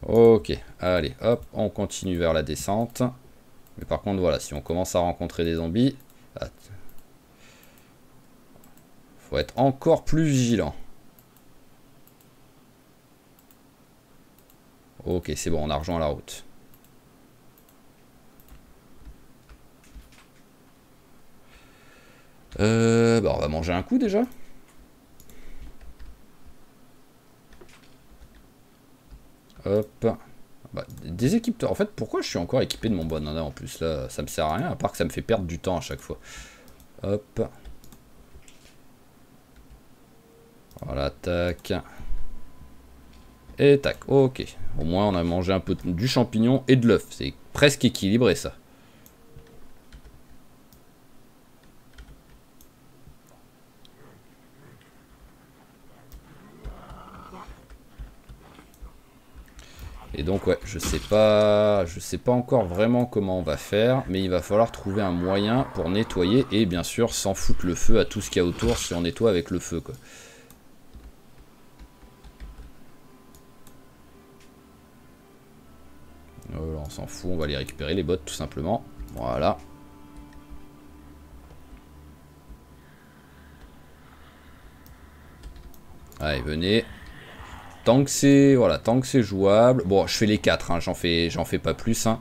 Ok, allez, hop, on continue vers la descente. Mais par contre, voilà, si on commence à rencontrer des zombies, faut être encore plus vigilant. Ok, c'est bon, on a rejoint la route. Bah on va manger un coup déjà. Hop. Bah, des équipements. En fait, pourquoi je suis encore équipé de mon banana en plus là? Ça me sert à rien, à part que ça me fait perdre du temps à chaque fois. Hop. Voilà, tac. Et tac, ok. Au moins on a mangé un peu du champignon et de l'œuf. C'est presque équilibré ça. Et donc ouais, je sais pas encore vraiment comment on va faire, mais il va falloir trouver un moyen pour nettoyer et bien sûr sans foutre le feu à tout ce qu'il y a autour si on nettoie avec le feu quoi. On s'en fout, on va les récupérer les bottes tout simplement. Voilà. Allez, venez. Tant que c'est voilà, tant que c'est jouable. Bon, je fais les 4, hein, j'en fais pas plus. Hein.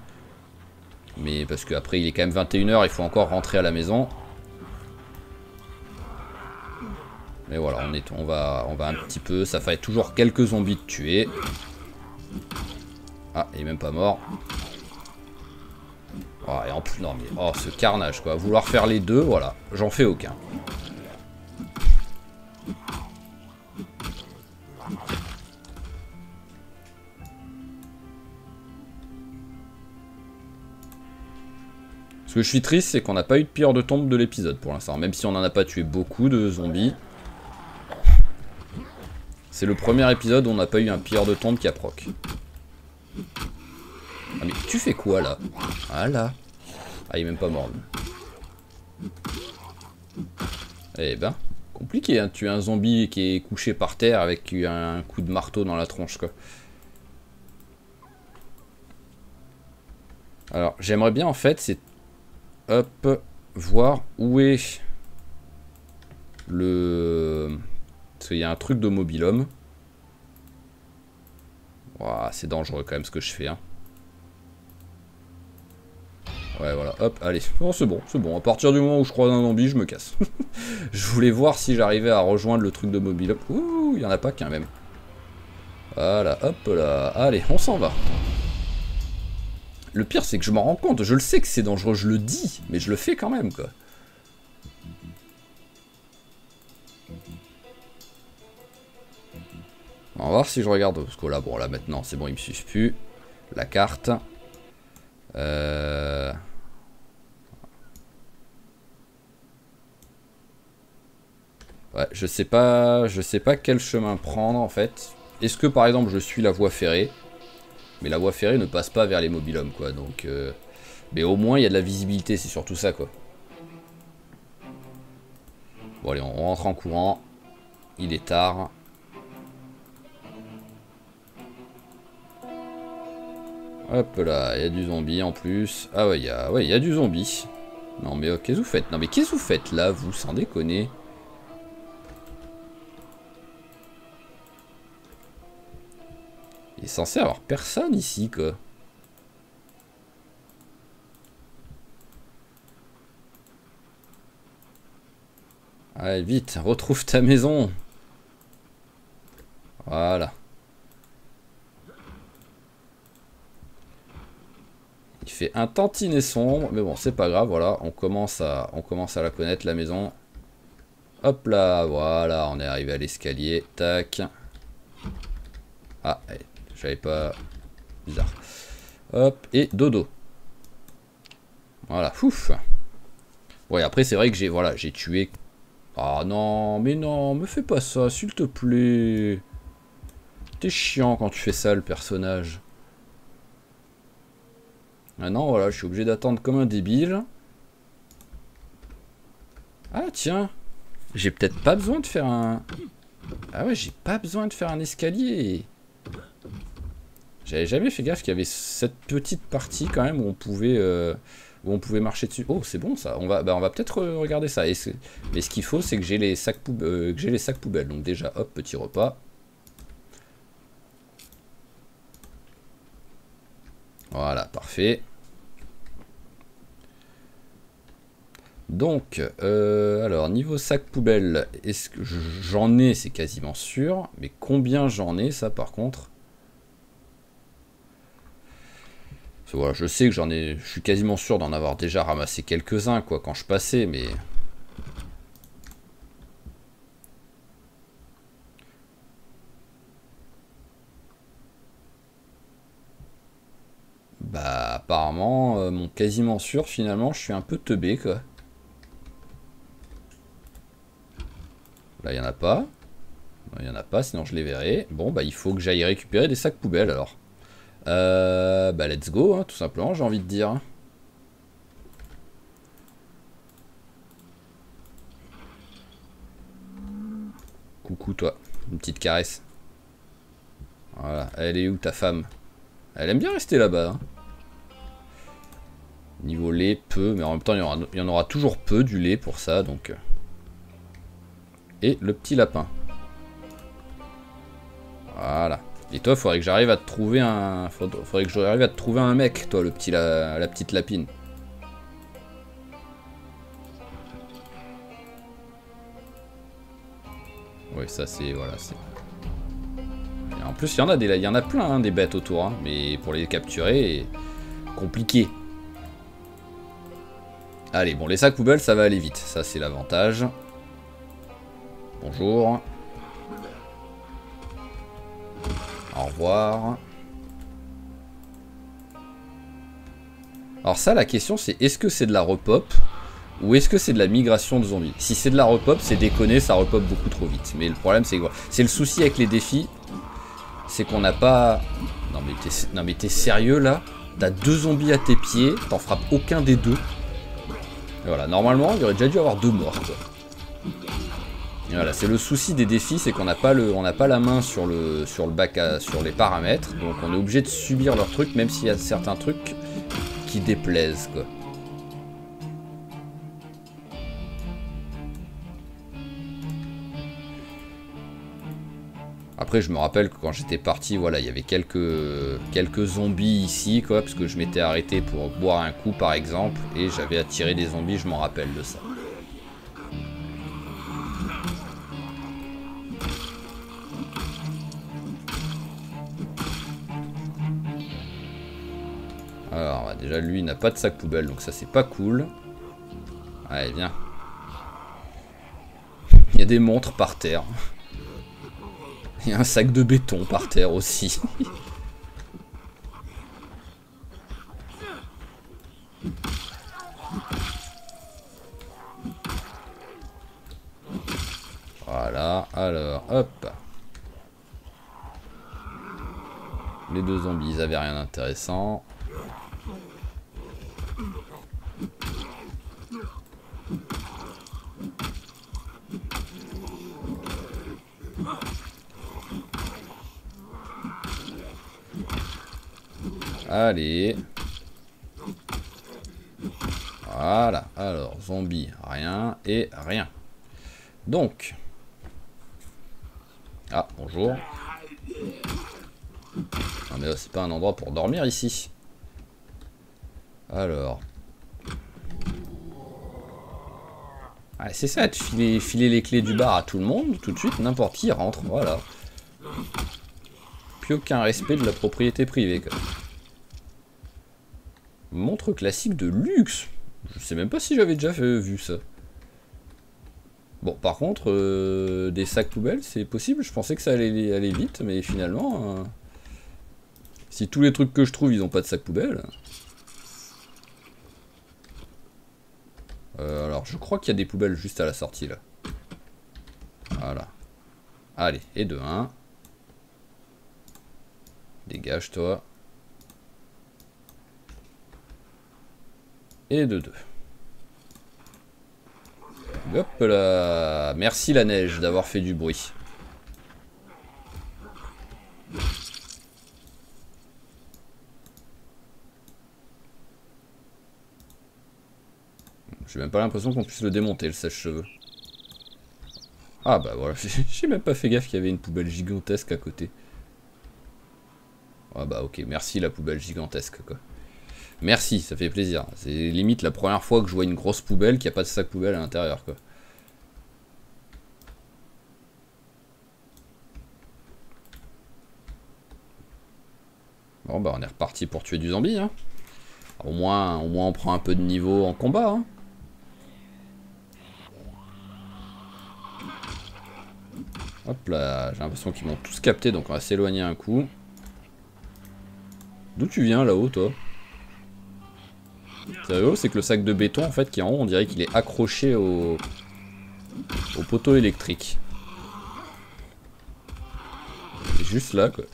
Mais parce qu'après, il est quand même 21 h, il faut encore rentrer à la maison. Mais voilà, on va un petit peu. Ça fait toujours quelques zombies de tuer. Ah, il est même pas mort. Oh, et en plus, non mais oh, ce carnage quoi. Vouloir faire les deux, voilà, j'en fais aucun. Ce que je suis triste, c'est qu'on n'a pas eu de pire de tombe de l'épisode pour l'instant. Même si on n'en a pas tué beaucoup de zombies. C'est le premier épisode où on n'a pas eu un pire de tombe qui a proc. Ah mais tu fais quoi là? Ah là. Ah il est même pas mort lui. Eh ben, compliqué hein, de tuer un zombie qui est couché par terre avec un coup de marteau dans la tronche quoi. Alors j'aimerais bien en fait, c'est... Hop, voir où est le... Parce qu'il y a un truc de mobil-homme. Ouah, c'est dangereux quand même ce que je fais. Hein. Ouais, voilà, hop, allez. Oh, c'est bon, c'est bon. À partir du moment où je croise un zombie, je me casse. Je voulais voir si j'arrivais à rejoindre le truc de mobil-homme. Ouh, il n'y en a pas qu'un même. Voilà, hop là. Allez, on s'en va. Le pire, c'est que je m'en rends compte. Je le sais que c'est dangereux, je le dis. Mais je le fais quand même, quoi. On va voir si je regarde. Parce que là, bon, là maintenant, c'est bon, il me suffit plus. La carte. Ouais, je sais pas quel chemin prendre en fait. Est-ce que par exemple je suis la voie ferrée? Mais la voie ferrée ne passe pas vers les mobil-hommes quoi. Donc, mais au moins il y a de la visibilité, c'est surtout ça quoi. Bon allez, on rentre en courant. Il est tard. Hop là, il y a du zombie en plus. Ah ouais, il y a du zombie. Non mais qu'est-ce que vous faites? Non mais qu'est-ce que vous faites là, vous, sans déconner? Il est censé avoir personne ici quoi. Allez vite, retrouve ta maison. Voilà. Il fait un tantinet sombre, mais bon, c'est pas grave, voilà, on commence à la connaître, la maison. Hop là, voilà, on est arrivé à l'escalier, tac. Ah, j'avais pas... Bizarre. Hop, et dodo. Voilà, ouf. Ouais, après, c'est vrai que j'ai tué... Ah non, mais non, me fais pas ça, s'il te plaît. T'es chiant quand tu fais ça, le personnage. Maintenant, voilà, je suis obligé d'attendre comme un débile. Ah, tiens. J'ai peut-être pas besoin de faire un... Ah ouais, j'ai pas besoin de faire un escalier. J'avais jamais fait gaffe qu'il y avait cette petite partie quand même où on pouvait marcher dessus. Oh, c'est bon ça. On va peut-être regarder ça. Mais ce qu'il faut, c'est que j'ai les sacs poubelles. Donc déjà, hop, petit repas. Voilà, parfait. Donc, alors, niveau sac poubelle, est-ce que j'en ai, c'est quasiment sûr. Mais combien j'en ai, ça, par contre? Voilà, je sais que j'en ai... Je suis quasiment sûr d'en avoir déjà ramassé quelques-uns, quoi, quand je passais, mais... Bah, apparemment, mon quasiment sûr, finalement, je suis un peu teubé, quoi. Là, il n'y en a pas. Il n'y en a pas, sinon je les verrai. Bon, bah, il faut que j'aille récupérer des sacs poubelles, alors. Bah, let's go, hein, tout simplement, j'ai envie de dire. Coucou, toi. Une petite caresse. Voilà. Elle est où, ta femme? Elle aime bien rester là-bas, hein. Niveau lait, peu, mais en même temps, il y en aura toujours peu du lait pour ça, donc... Et le petit lapin. Voilà. Et toi, faudrait que j'arrive à te trouver un... Faudrait que j'arrive à te trouver un mec, toi, le petit la petite lapine. Oui, ça c'est... Voilà, c'est... En plus, il y en a plein, hein, des bêtes autour, hein, mais pour les capturer, compliqué. Allez, bon, les sacs poubelles, ça va aller vite. Ça, c'est l'avantage. Bonjour. Au revoir. Alors ça, la question, c'est est-ce que c'est de la repop ou est-ce que c'est de la migration de zombies? Si c'est de la repop, c'est déconné, ça repop beaucoup trop vite. Mais le problème, c'est quoi? C'est le souci avec les défis, c'est qu'on n'a pas... Non mais t'es sérieux, là? T'as 2 zombies à tes pieds, t'en frappes aucun des deux. Et voilà, normalement, il aurait déjà dû avoir 2 morts, quoi. Et voilà, c'est le souci des défis, c'est qu'on n'a pas la main sur le bac sur les paramètres, donc on est obligé de subir leurs trucs, même s'il y a certains trucs qui déplaisent, quoi. Après, je me rappelle que quand j'étais parti, voilà, il y avait quelques zombies ici, quoi, parce que je m'étais arrêté pour boire un coup, par exemple, et j'avais attiré des zombies, je m'en rappelle de ça. Alors, bah, déjà, lui, il n'a pas de sac poubelle, donc ça, c'est pas cool. Allez, viens. Il y a des montres par terre. Il y a un sac de béton par terre aussi. Voilà, alors, hop. Les 2 zombies, ils avaient rien d'intéressant. Allez. Voilà, alors, zombie, rien et rien. Donc. Ah, bonjour. Non mais c'est pas un endroit pour dormir ici. Alors. Ah, c'est ça, filer les clés du bar à tout le monde, tout de suite, n'importe qui rentre, voilà. Plus aucun respect de la propriété privée, quoi. Montre classique de luxe. Je sais même pas si j'avais déjà vu ça. Bon, par contre, des sacs poubelles, c'est possible. Je pensais que ça allait aller vite, mais finalement... si tous les trucs que je trouve, ils ont pas de sacs poubelles... alors, je crois qu'il y a des poubelles juste à la sortie, là. Voilà. Allez, et de 1. Dégage, toi. Et de 2. Hop là. Merci la neige d'avoir fait du bruit. J'ai même pas l'impression qu'on puisse le démonter, le sèche-cheveux. Ah bah voilà, j'ai même pas fait gaffe qu'il y avait une poubelle gigantesque à côté. Ah bah ok, merci la poubelle gigantesque quoi. Merci, ça fait plaisir. C'est limite la première fois que je vois une grosse poubelle qui a pas de sac poubelle à l'intérieur quoi. Bon bah on est reparti pour tuer du zombie hein. Au moins on prend un peu de niveau en combat hein. Hop là, j'ai l'impression qu'ils m'ont tous capté donc on va s'éloigner un coup. D'où tu viens là-haut toi? Sérieux, c'est que le sac de béton en fait qui est en haut on dirait qu'il est accroché au poteau électrique. C'est juste là quoi.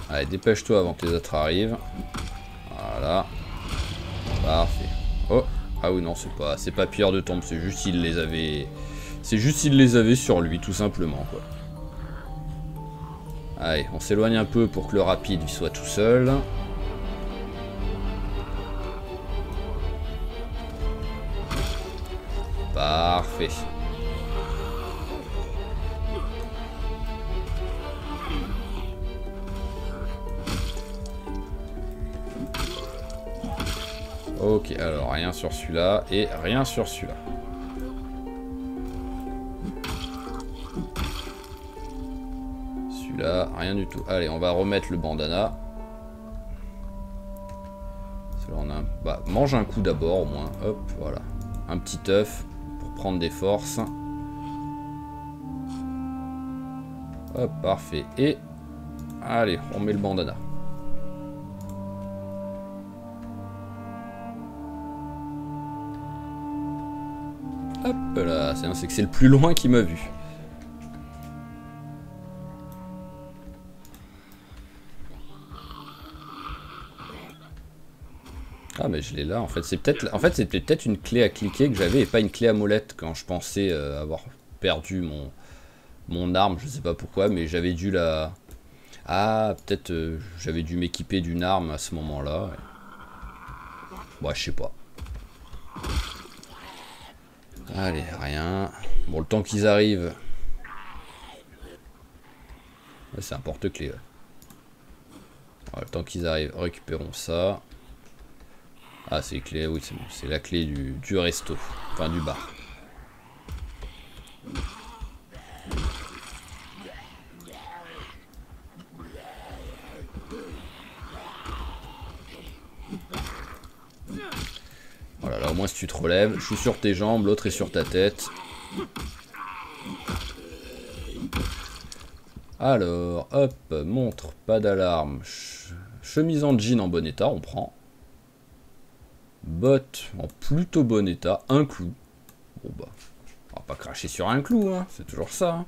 Allez, dépêche-toi avant que les autres arrivent. Voilà. Parfait. Oh. Ah oui, non, c'est pas pire de tombe, c'est juste qu'il les avait... C'est juste qu'il les avait sur lui, tout simplement, quoi. Allez, on s'éloigne un peu pour que le rapide soit tout seul. Parfait. Ok, alors rien sur celui-là et rien sur celui-là. Celui-là, rien du tout. Allez, on va remettre le bandana. On a bah, mange un coup d'abord au moins. Hop, voilà. Un petit œuf pour prendre des forces. Hop, parfait. Et allez, on met le bandana. Hop là, c'est que c'est le plus loin qui m'a vu. Ah mais je l'ai là en fait, c'était peut-être une clé à cliquer que j'avais et pas une clé à molette quand je pensais avoir perdu mon arme, je sais pas pourquoi, mais j'avais dû la... Ah, peut-être j'avais dû m'équiper d'une arme à ce moment-là. Bon, je sais pas. Allez, rien. Bon, le temps qu'ils arrivent... Ouais, c'est un porte-clés. Ouais. Ouais, le temps qu'ils arrivent, récupérons ça. Ah, c'est les clés, oui, c'est la clé du resto. Enfin, du bar. Voilà, là, au moins, si tu te relèves, je suis sur tes jambes, l'autre est sur ta tête. Alors, hop, montre, pas d'alarme. Chemise en jean en bon état, on prend. Bottes en plutôt bon état, un clou. Bon bah, on va pas cracher sur un clou, hein, c'est toujours ça. Hein.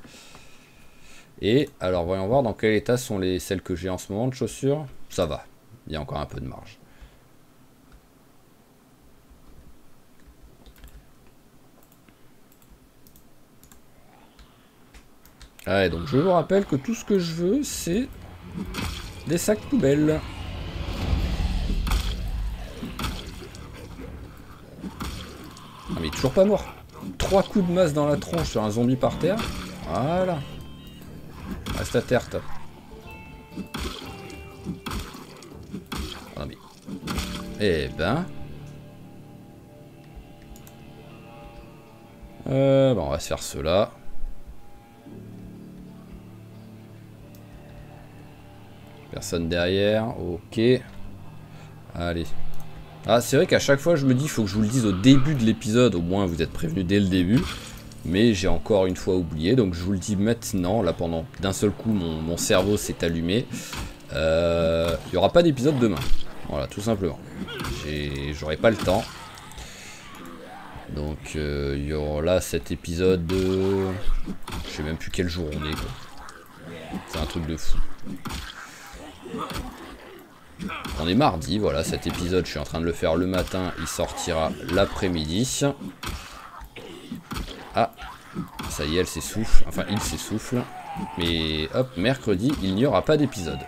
Et alors, voyons voir dans quel état sont celles que j'ai en ce moment de chaussures. Ça va, il y a encore un peu de marge. Allez, donc je vous rappelle que tout ce que je veux, c'est des sacs poubelles. Ah mais il est toujours pas mort. 3 coups de masse dans la tronche sur un zombie par terre. Voilà. Reste à terre, top. Ah mais... Eh ben... Bon, on va se faire cela. Personne derrière, ok. Allez. Ah, c'est vrai qu'à chaque fois je me dis, il faut que je vous le dise au début de l'épisode, au moins vous êtes prévenus dès le début. Mais j'ai encore une fois oublié, donc je vous le dis maintenant, là pendant d'un seul coup mon cerveau s'est allumé. Il n'y aura pas d'épisode demain, voilà tout simplement. J'aurai pas le temps. Donc il y aura là cet épisode de... Je sais même plus quel jour on est quoi. C'est un truc de fou. On est mardi, voilà, cet épisode, je suis en train de le faire le matin, il sortira l'après-midi. Ah, ça y est, elle s'essouffle, enfin, il s'essouffle. Mais hop, mercredi, il n'y aura pas d'épisode.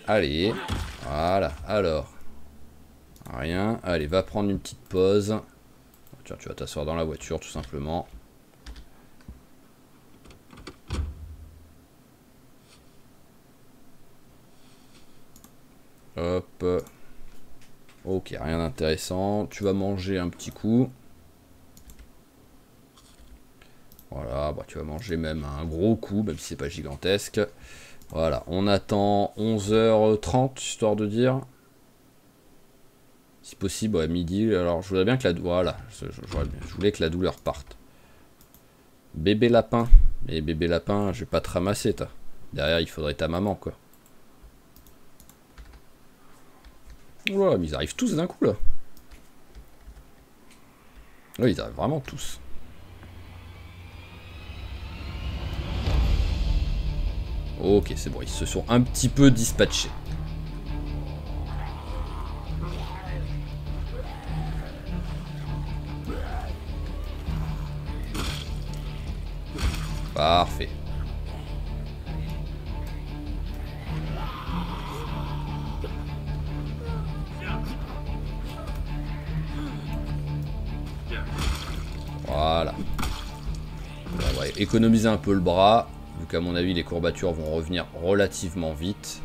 Allez, voilà, alors. Rien, allez, va prendre une petite pause. Tiens, tu vas t'asseoir dans la voiture, tout simplement. Hop. Ok, rien d'intéressant. Tu vas manger un petit coup. Voilà, bah, tu vas manger même un gros coup, même si c'est pas gigantesque. Voilà, on attend 11h30, histoire de dire. Si possible, à midi. Alors, je voudrais bien que la douleur... Voilà, je voulais que la douleur parte. Bébé lapin. Mais bébé lapin, je vais pas te ramasser, toi. Derrière, il faudrait ta maman, quoi. Ouah, mais ils arrivent tous d'un coup, là. Oui, ils arrivent vraiment tous. Ok, c'est bon, ils se sont un petit peu dispatchés. Parfait. Voilà. On va économiser un peu le bras, vu qu'à mon avis les courbatures vont revenir relativement vite.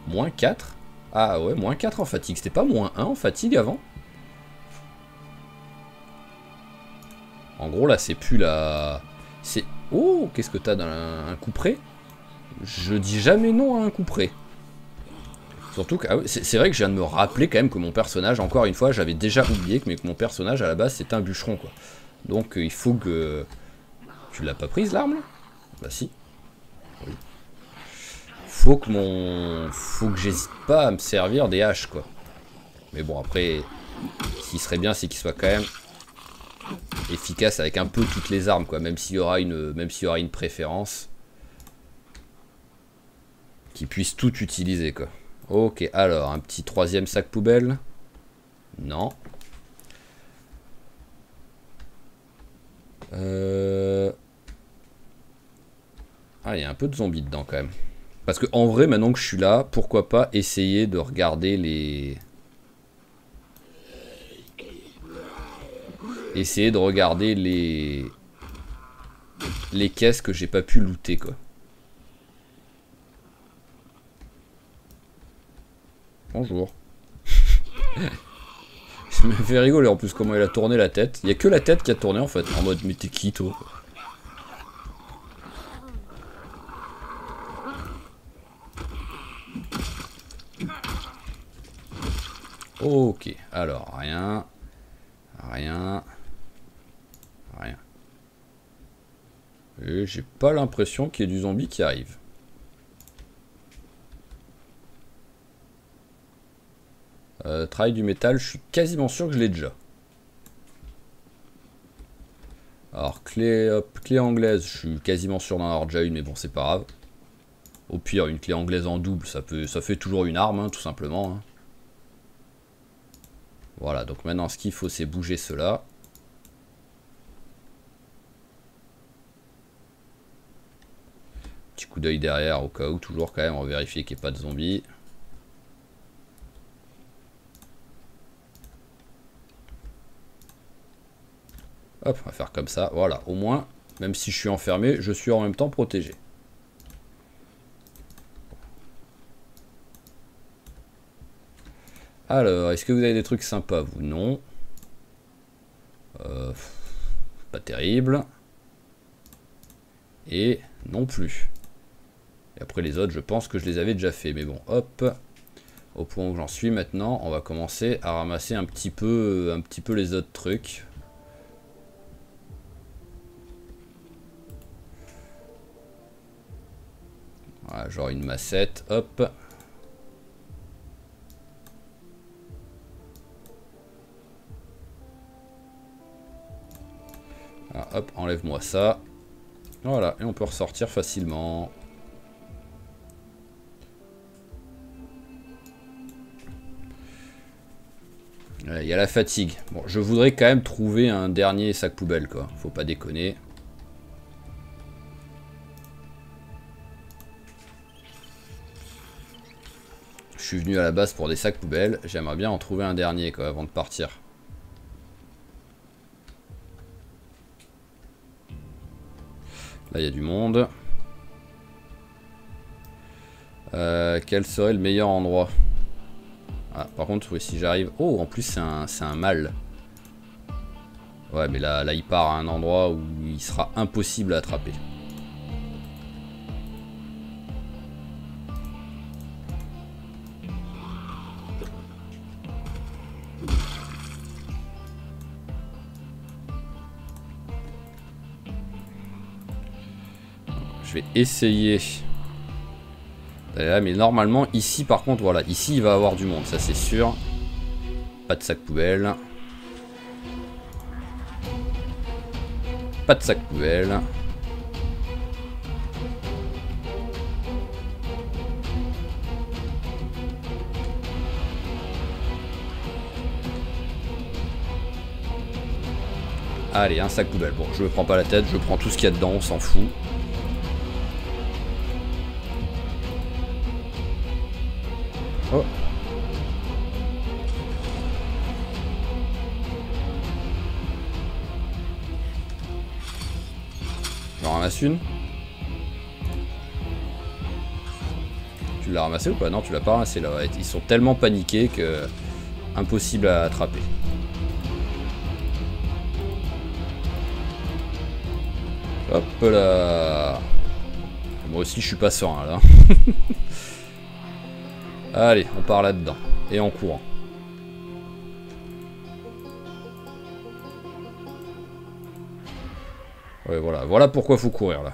Moins 4 ? Ah ouais, moins 4 en fatigue. C'était pas moins 1 en fatigue avant? En gros là c'est plus la... C'est... Oh, qu'est-ce que t'as dans un couperet? Je dis jamais non à un couperet. Surtout que... Ah oui, c'est vrai que je viens de me rappeler quand même que mon personnage, encore une fois, j'avais déjà oublié que mon personnage à la base c'était un bûcheron quoi. Donc il faut que... Tu l'as pas prise l'arme là? Bah si. Oui. Faut que j'hésite pas à me servir des haches quoi. Mais bon après, ce qui serait bien c'est qu'il soit quand même efficace avec un peu toutes les armes quoi. Même s'il y aura une préférence. Qu'il puisse tout utiliser quoi. Ok, alors un petit troisième sac poubelle. Non. Ah, il y a un peu de zombies dedans quand même. Parce que en vrai, maintenant que je suis là, pourquoi pas essayer de regarder les... Essayer de regarder les caisses que j'ai pas pu looter quoi. Bonjour. Ça me fait rigoler en plus comment elle a tourné la tête. Il y a que la tête qui a tourné en fait. En mode mais t'es qui toi? Ok, alors rien. Rien. Rien. Et j'ai pas l'impression qu'il y ait du zombie qui arrive. Travail du métal, je suis quasiment sûr que je l'ai déjà. Alors, clé anglaise, je suis quasiment sûr d'en avoir déjà une, mais bon, c'est pas grave. Au pire, une clé anglaise en double, ça fait toujours une arme, hein, tout simplement. Hein. Voilà, donc maintenant, ce qu'il faut, c'est bouger cela. Petit coup d'œil derrière, au cas où, toujours quand même, on va vérifier qu'il n'y ait pas de zombies. Hop, on va faire comme ça. Voilà, au moins, même si je suis enfermé, je suis en même temps protégé. Alors, est-ce que vous avez des trucs sympas, vous? Non. Pas terrible. Et non plus. Et après les autres, je pense que je les avais déjà fait. Mais bon, hop. Au point où j'en suis maintenant, on va commencer à ramasser un petit peu les autres trucs. Voilà, genre une massette, hop. Ah, hop, enlève-moi ça. Voilà, et on peut ressortir facilement. Il y a la fatigue. Bon, je voudrais quand même trouver un dernier sac poubelle, quoi. Faut pas déconner. suis venu à la base pour des sacs poubelles. J'aimerais bien en trouver un dernier quoi, avant de partir. Là, il y a du monde. Quel serait le meilleur endroit? Ah, par contre, oui, si j'arrive... Oh, en plus, c'est un mâle. Ouais, mais là, il part à un endroit où il sera impossible à attraper. Je vais essayer d'aller là, mais normalement, ici, par contre, voilà. Ici, il va y avoir du monde, ça c'est sûr. Pas de sac poubelle. Pas de sac poubelle. Allez, un sac poubelle. Bon, je me prends pas la tête, je prends tout ce qu'il y a dedans, on s'en fout. Oh. J'en ramasse une. Tu l'as ramassé ou pas? Non, tu l'as pas ramassé là. Ouais. Ils sont tellement paniqués que... impossible à attraper. Hop là. Moi aussi je suis pas serein là. Allez, on part là-dedans. Et en courant. Ouais, voilà. Voilà pourquoi faut courir là.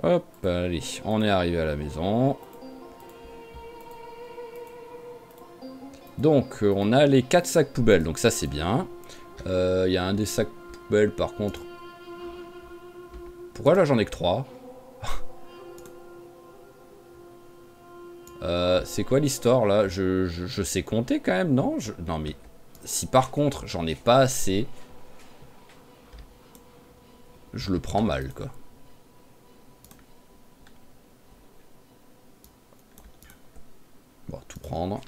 Hop, allez, on est arrivé à la maison. Donc, on a les 4 sacs poubelles, donc ça c'est bien. Il y a un des sacs poubelles par contre. Pourquoi là j'en ai que 3? C'est quoi l'histoire là? Je sais compter quand même, non? Non mais, si par contre j'en ai pas assez, je le prends mal quoi. Bon, tout prendre.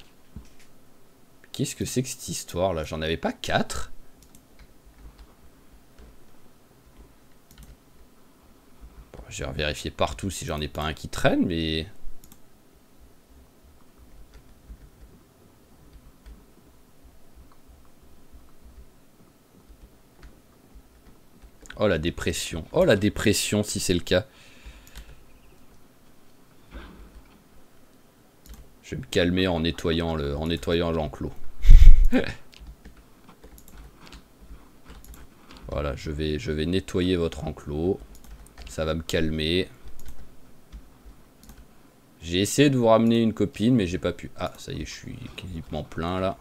Qu'est-ce que c'est que cette histoire là? J'en avais pas 4? Bon, je vais vérifier partout si j'en ai pas un qui traîne, mais... Oh la dépression. Oh la dépression si c'est le cas. Je vais me calmer en nettoyant l'enclos. Voilà, je vais nettoyer votre enclos. Ça va me calmer. J'ai essayé de vous ramener une copine, mais j'ai pas pu. Ah, ça y est, je suis quasiment plein là.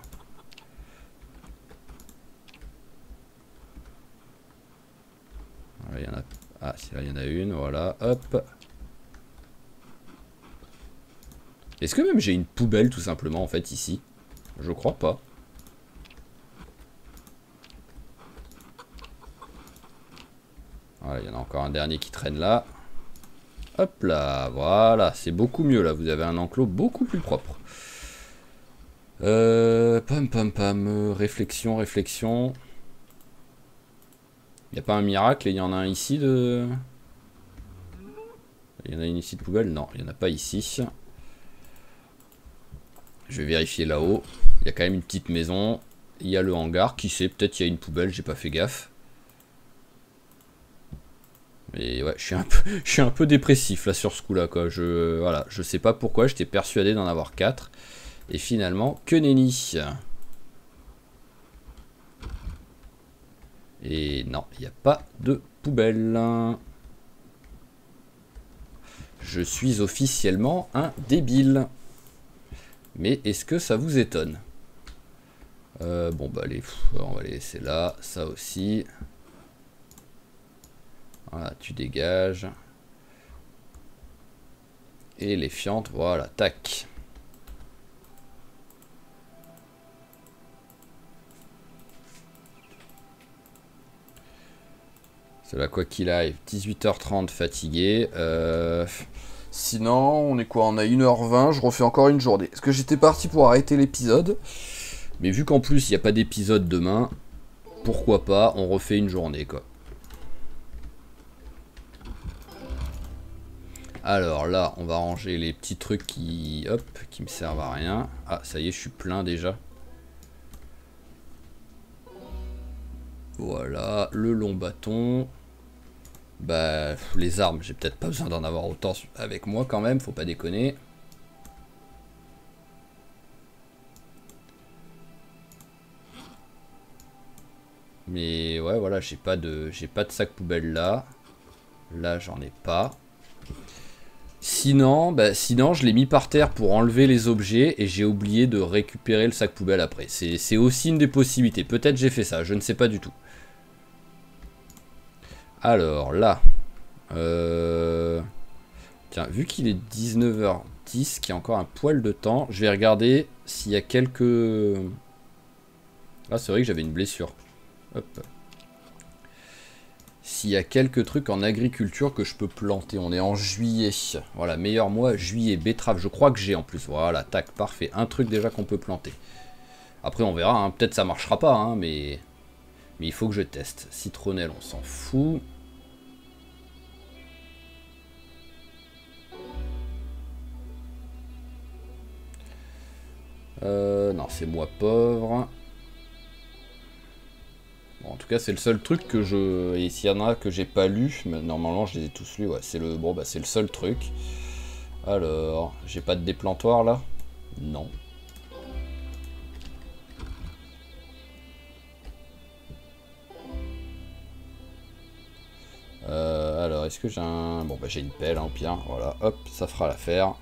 Voilà, il y en a... Ah, si là, il y en a une, voilà, hop. Est-ce que même j'ai une poubelle tout simplement en fait ici? Je crois pas. Voilà, il y en a encore un dernier qui traîne là. Hop là, voilà, c'est beaucoup mieux là. Vous avez un enclos beaucoup plus propre. Réflexion, réflexion. Il n'y a pas un miracle et il y en a un ici de... Il y en a une ici de poubelle? Non, il n'y en a pas ici. Je vais vérifier là-haut. Il y a quand même une petite maison. Il y a le hangar. Qui sait, peut-être il y a une poubelle, j'ai pas fait gaffe. Mais ouais, je suis un peu dépressif là sur ce coup-là quoi. Voilà, je sais pas pourquoi, j'étais persuadé d'en avoir 4. Et finalement, que nenni. Et non, il n'y a pas de poubelle. Je suis officiellement un débile. Mais est-ce que ça vous étonne? Bon bah allez, on va les laisser là, ça aussi. Voilà, tu dégages. Et les fientes, voilà, tac. C'est là quoi qu'il arrive. 18h30 fatigué. Sinon, on est quoi? On a 1h20, je refais encore une journée. Parce que j'étais parti pour arrêter l'épisode. Mais vu qu'en plus, il n'y a pas d'épisode demain, pourquoi pas, on refait une journée, quoi. Alors là, on va ranger les petits trucs qui me servent à rien. Ah, ça y est, je suis plein déjà. Voilà, le long bâton. Bah, les armes, j'ai peut-être pas besoin d'en avoir autant avec moi quand même, faut pas déconner. Mais ouais, voilà, j'ai pas de sac poubelle là. Là, j'en ai pas. Sinon, sinon je l'ai mis par terre pour enlever les objets et j'ai oublié de récupérer le sac poubelle après. C'est aussi une des possibilités. Peut-être j'ai fait ça, je ne sais pas du tout. Alors là, tiens, vu qu'il est 19h10, qu'il y a encore un poil de temps, je vais regarder s'il y a quelques... Ah, c'est vrai que j'avais une blessure. Hop. S'il y a quelques trucs en agriculture que je peux planter. On est en juillet. Voilà, meilleur mois, juillet. Betterave, je crois que j'ai en plus. Voilà, tac, parfait. Un truc déjà qu'on peut planter. Après, on verra. Hein. Peut-être ça marchera pas, hein, mais il faut que je teste. Citronnelle, on s'en fout. Non, c'est moi pauvre. Bon, en tout cas, c'est le seul truc que je... Et s'il y en a que j'ai pas lu, mais normalement je les ai tous lus, ouais, c'est le... Bon, bah c'est le seul truc. Alors, j'ai pas de déplantoir là? Non. Alors, est-ce que j'ai un... Bon, bah j'ai une pelle, hein, au pire. Voilà, hop, ça fera l'affaire.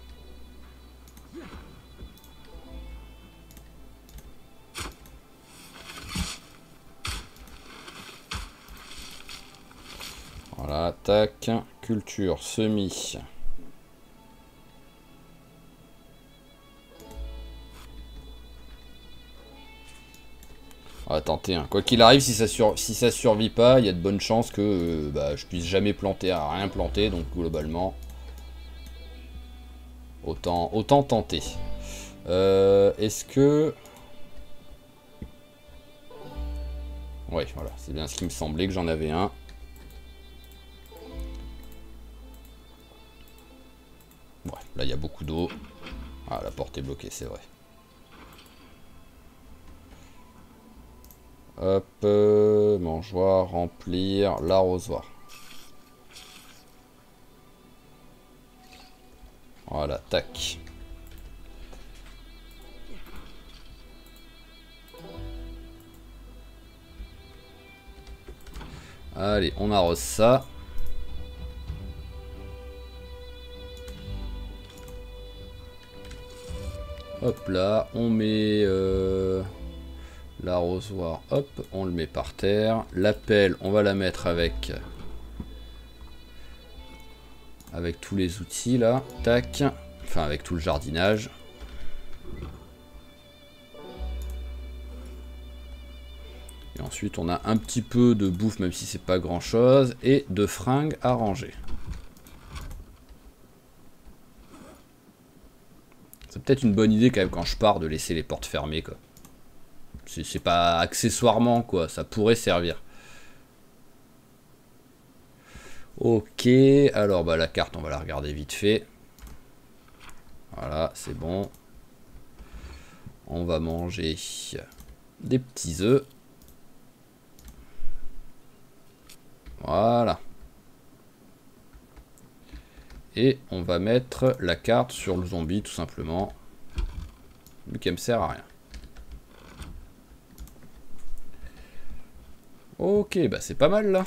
Voilà, tac. Culture, semis. On va tenter. Hein. Quoi qu'il arrive, si ça survit pas, il y a de bonnes chances que je puisse jamais planter à rien planter. Donc globalement, autant tenter. Est-ce que... Ouais, voilà, c'est bien ce qui me semblait que j'en avais un. Ouais, là il y a beaucoup d'eau. Ah, la porte est bloquée, c'est vrai. Hop, mangeoire, remplir, l'arrosoir. Voilà, tac. Allez, on arrose ça. Hop là, on met l'arrosoir, hop, on le met par terre. La pelle, on va la mettre avec tous les outils là, tac. Enfin, avec tout le jardinage. Et ensuite, on a un petit peu de bouffe, même si c'est pas grand chose, et de fringues à ranger. C'est peut-être une bonne idée quand même quand je pars de laisser les portes fermées, quoi. C'est pas accessoirement, quoi, ça pourrait servir. Ok, alors bah la carte on va la regarder vite fait. Voilà, c'est bon. On va manger des petits œufs. Voilà. Et on va mettre la carte sur le zombie tout simplement. Vu qu'elle me sert à rien. Ok, bah c'est pas mal là.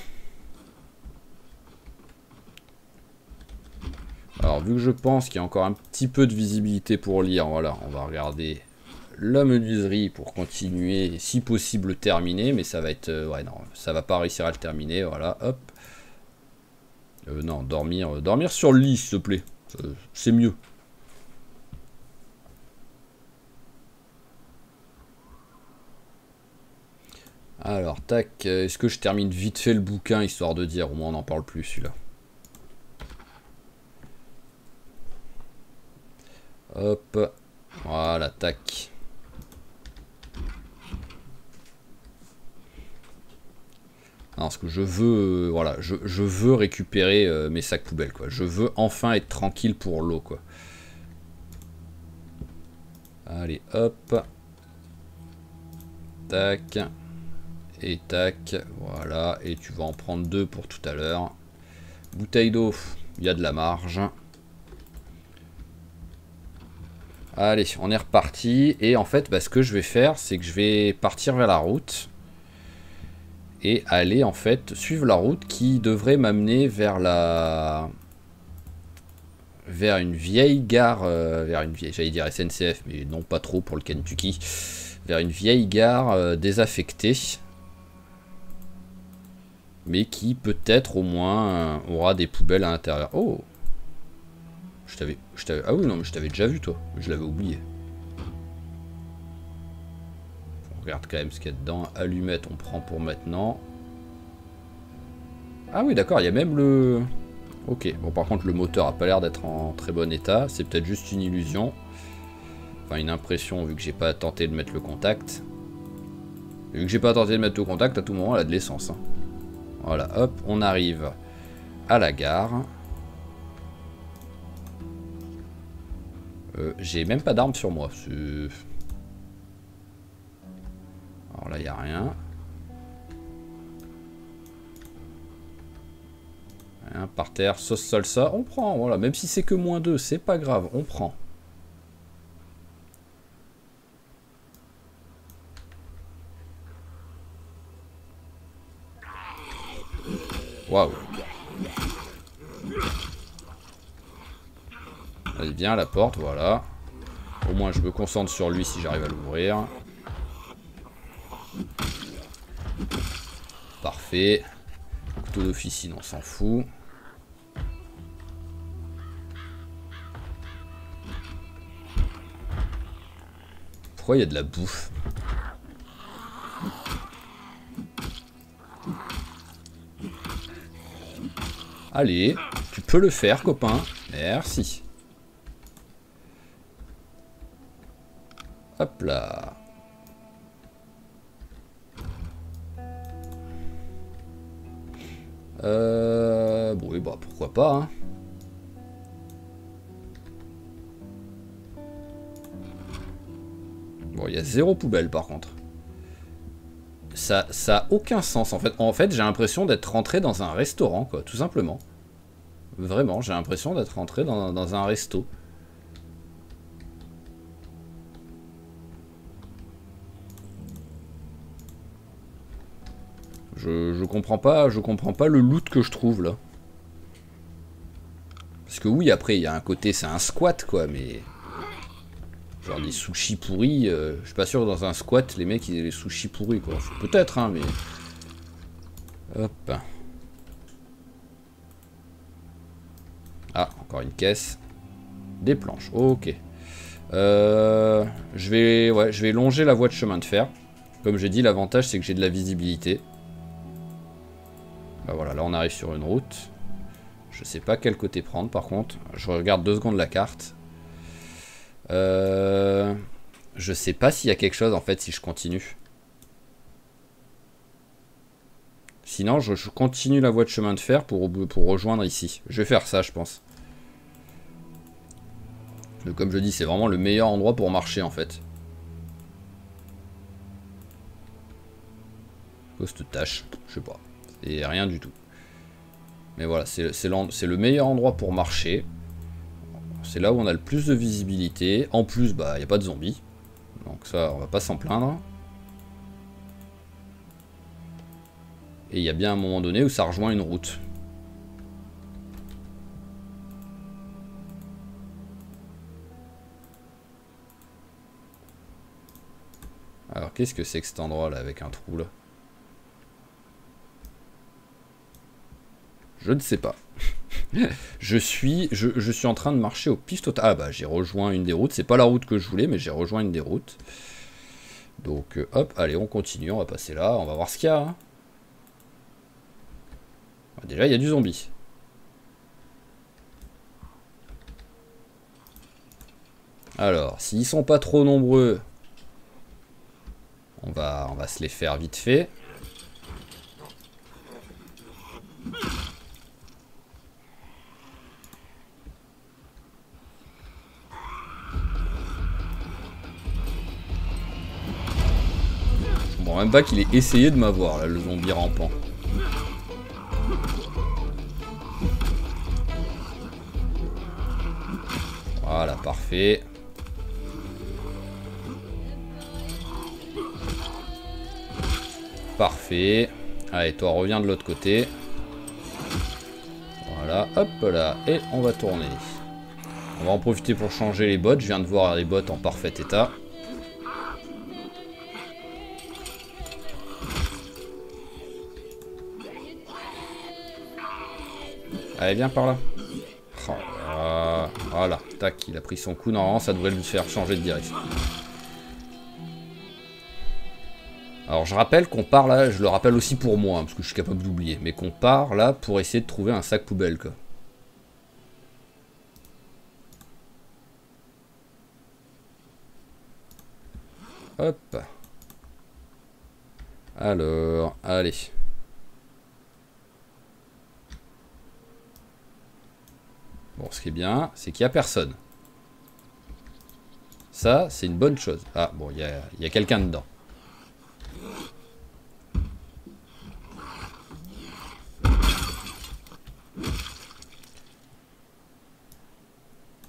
Alors vu que je pense qu'il y a encore un petit peu de visibilité pour lire, voilà, on va regarder la menuiserie pour continuer, si possible terminer, mais ça va être... ouais non, ça va pas réussir à le terminer, voilà, hop. Non, dormir sur le lit s'il te plaît, c'est mieux. Alors, tac, est-ce que je termine vite fait le bouquin, histoire de dire, au moins on n'en parle plus celui-là. Hop, voilà, tac. Non, parce que je veux, voilà, je veux récupérer mes sacs poubelles, quoi. Je veux enfin être tranquille pour l'eau, quoi. Allez, hop. Tac. Et tac, voilà. Et tu vas en prendre 2 pour tout à l'heure. Bouteille d'eau, il y a de la marge. Allez, on est reparti. Et en fait, bah, ce que je vais faire, c'est que je vais partir vers la route. Et aller, en fait, suivre la route qui devrait m'amener vers la... vers une vieille gare... vers une vieille... J'allais dire SNCF, mais non, pas trop pour le Kentucky. Vers une vieille gare désaffectée. Mais qui, peut-être, au moins, aura des poubelles à l'intérieur. Oh! Ah oui, non, mais je t'avais déjà vu, toi. Je l'avais oublié. On regarde quand même ce qu'il y a dedans. Allumette, on prend pour maintenant. Ah oui, d'accord, il y a même le... Ok, bon, par contre, le moteur a pas l'air d'être en très bon état. C'est peut-être juste une illusion. Enfin, une impression, vu que j'ai pas tenté de mettre le contact. Et vu que j'ai pas tenté de mettre le contact, à tout moment, elle a de l'essence. Hein. Voilà, hop, on arrive à la gare. J'ai même pas d'arme sur moi. Alors là, il n'y a rien. Rien par terre, sauce salsa, on prend. Voilà, même si c'est que -2, c'est pas grave, on prend. Waouh. Allez, viens à la porte, voilà. Au moins, je me concentre sur lui si j'arrive à l'ouvrir. Parfait. Couteau d'officine, on s'en fout. Pourquoi il y a de la bouffe? Allez, tu peux le faire, copain. Merci. Hop là. Bon, oui, bah pourquoi pas, hein. Bon, il y a 0 poubelle par contre. Ça a aucun sens en fait. En fait, j'ai l'impression d'être rentré dans un restaurant, quoi, tout simplement. Vraiment, j'ai l'impression d'être rentré dans un resto. Je comprends pas le loot que je trouve là. Parce que oui, après, il y a un côté, c'est un squat, quoi, mais... Genre des sushis pourris, je suis pas sûr que dans un squat, les mecs, ils aient les sushis pourris, quoi. Peut-être, hein, mais... Hop. Ah, encore une caisse. Des planches, ok. Je vais longer la voie de chemin de fer. Comme j'ai dit, l'avantage, c'est que j'ai de la visibilité. Bah voilà, là, on arrive sur une route. Je sais pas quel côté prendre, par contre. Je regarde 2 secondes la carte. Je sais pas s'il y a quelque chose en fait si je continue. Sinon je continue la voie de chemin de fer pour rejoindre ici. Je vais faire ça, je pense. Comme je dis, c'est vraiment le meilleur endroit pour marcher en fait. Poste tâche, je sais pas. C'est rien du tout. Mais voilà, c'est le meilleur endroit pour marcher. C'est là où on a le plus de visibilité. En plus, bah, il n'y a pas de zombies. Donc ça, on va pas s'en plaindre. Et il y a bien un moment donné où ça rejoint une route. Alors, qu'est-ce que c'est que cet endroit-là avec un trou, là? Je ne sais pas. je suis en train de marcher au pif total. Ah bah j'ai rejoint une des routes. C'est pas la route que je voulais, mais j'ai rejoint une des routes. Donc hop, allez, on continue, on va passer là, on va voir ce qu'il y a. Hein. Déjà, il y a du zombie. Alors, s'ils sont pas trop nombreux, on va se les faire vite fait. Bon, même pas qu'il ait essayé de m'avoir, là, le zombie rampant. Voilà, parfait. Parfait. Allez, toi, reviens de l'autre côté. Voilà, hop là. Et on va tourner. On va en profiter pour changer les bottes. Je viens de voir les bottes en parfait état. Allez, viens par là. Oh là. Voilà, tac, il a pris son coup. Normalement, ça devrait lui faire changer de direction. Alors, je rappelle qu'on part là, je le rappelle aussi pour moi, hein, parce que je suis capable d'oublier, mais qu'on part là pour essayer de trouver un sac poubelle, quoi. Hop. Alors, allez. Bon, ce qui est bien, c'est qu'il n'y a personne. Ça, c'est une bonne chose. Ah, bon, il y a quelqu'un dedans.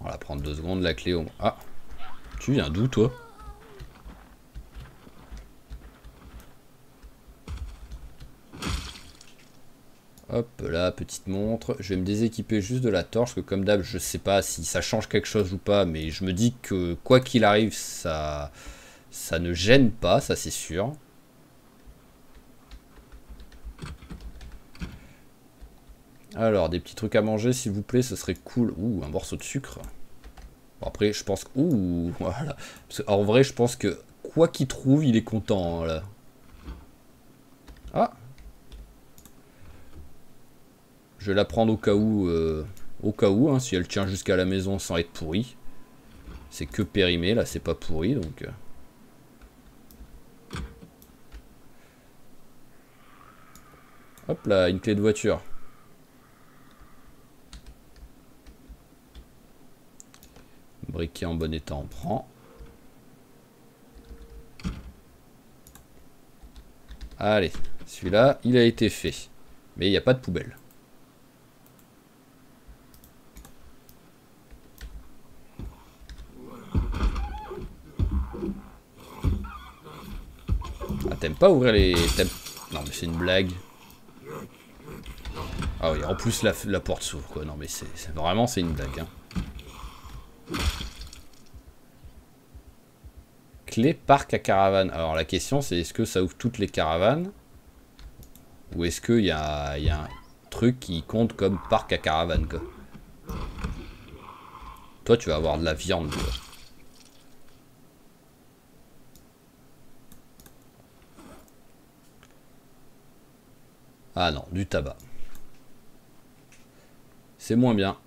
On va prendre 2 secondes, la clé au... Ah, tu viens d'où, toi? Hop là, petite montre. Je vais me déséquiper juste de la torche, parce que comme d'hab, je sais pas si ça change quelque chose ou pas, mais je me dis que quoi qu'il arrive, ça ne gêne pas, ça c'est sûr. Alors, des petits trucs à manger, s'il vous plaît, ce serait cool. Ouh, un morceau de sucre. Bon, après, je pense que... Ouh, voilà. Parce que, en vrai, je pense que quoi qu'il trouve, il est content, hein, là. Ah, je vais la prendre au cas où, hein, si elle tient jusqu'à la maison sans être pourrie. C'est que périmé, là, c'est pas pourri, donc... Hop là, une clé de voiture. Briquet en bon état, on prend. Allez, celui-là, il a été fait. Mais il n'y a pas de poubelle. Ah, t'aimes pas ouvrir les... Non, mais c'est une blague. Ah oui, en plus la porte s'ouvre, quoi. Non, mais c'est vraiment, c'est une blague, hein. Clé parc à caravane. Alors la question, c'est est-ce que ça ouvre toutes les caravanes? Ou est-ce qu'il y a un truc qui compte comme parc à caravane, quoi? Toi, tu vas avoir de la viande, quoi. Ah non, du tabac. C'est moins bien.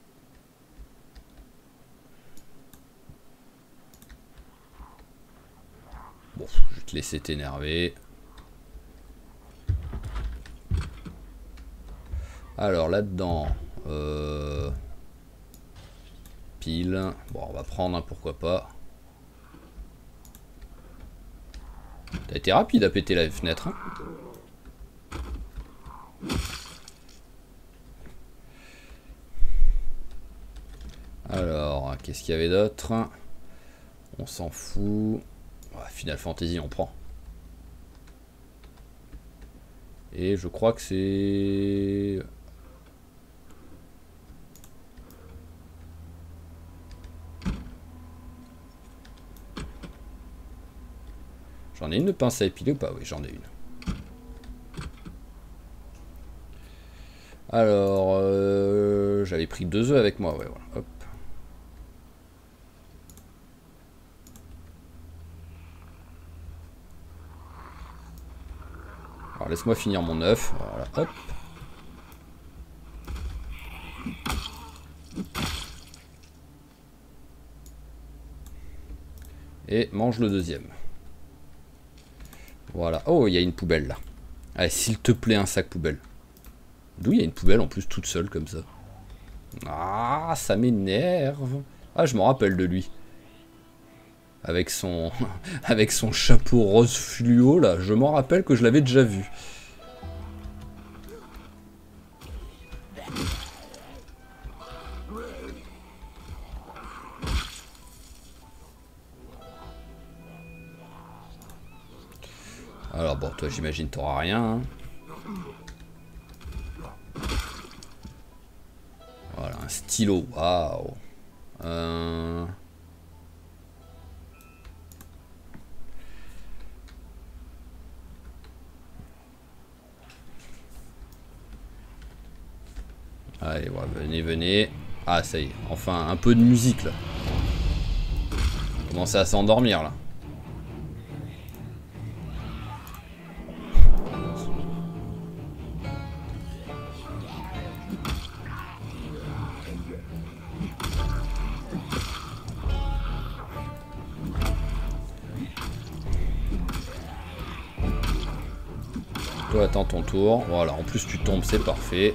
Bon, je vais te laisser t'énerver. Alors là-dedans, pile. Bon, on va prendre, hein, pourquoi pas. T'as été rapide à péter la fenêtre, hein. Alors, qu'est-ce qu'il y avait d'autre? On s'en fout. Final Fantasy, on prend. Et je crois que c'est... J'en ai une de pince à épiler ou pas? Oui, j'en ai une. Alors, j'avais pris 2 œufs avec moi, ouais, voilà. Hop. Alors laisse-moi finir mon œuf. Voilà, hop. Et mange le deuxième. Voilà. Oh, il y a une poubelle là. Allez, s'il te plaît, un sac poubelle. D'où il y a une poubelle en plus toute seule comme ça. Ah, ça m'énerve. Ah, je me rappelle de lui. Avec son avec son chapeau rose fluo là, je m'en rappelle que je l'avais déjà vu. Alors bon, toi j'imagine t'auras rien. Hein. Voilà, un stylo, waouh. Allez, ouais, venez, venez. Ah, ça y est, enfin un peu de musique là. Commencez à s'endormir là. Toi, attends ton tour. Voilà, en plus tu tombes, c'est parfait.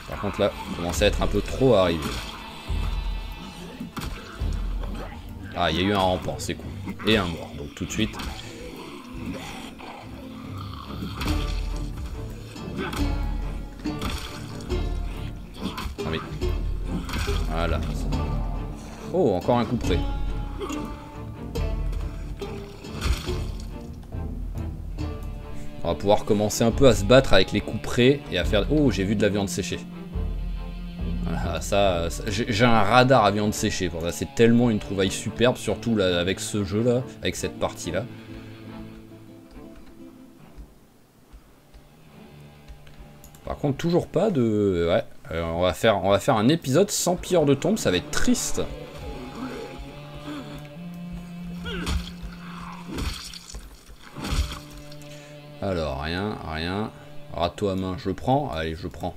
Par contre là, commence à être un peu trop arrivé. Ah, il y a eu un rampant, c'est cool. Et un mort, donc tout de suite. Ah oui. Voilà. Oh, encore un coup près. On va pouvoir commencer un peu à se battre avec les coups près et à faire... Oh, j'ai vu de la viande séchée. Voilà, ça j'ai un radar à viande séchée. C'est tellement une trouvaille superbe, surtout là, avec ce jeu-là, avec cette partie-là. Par contre, toujours pas de... Ouais, on va faire un épisode sans pilleur de tombe, ça va être triste. Alors, rien, rien. Râteau à main, je prends. Allez, je prends.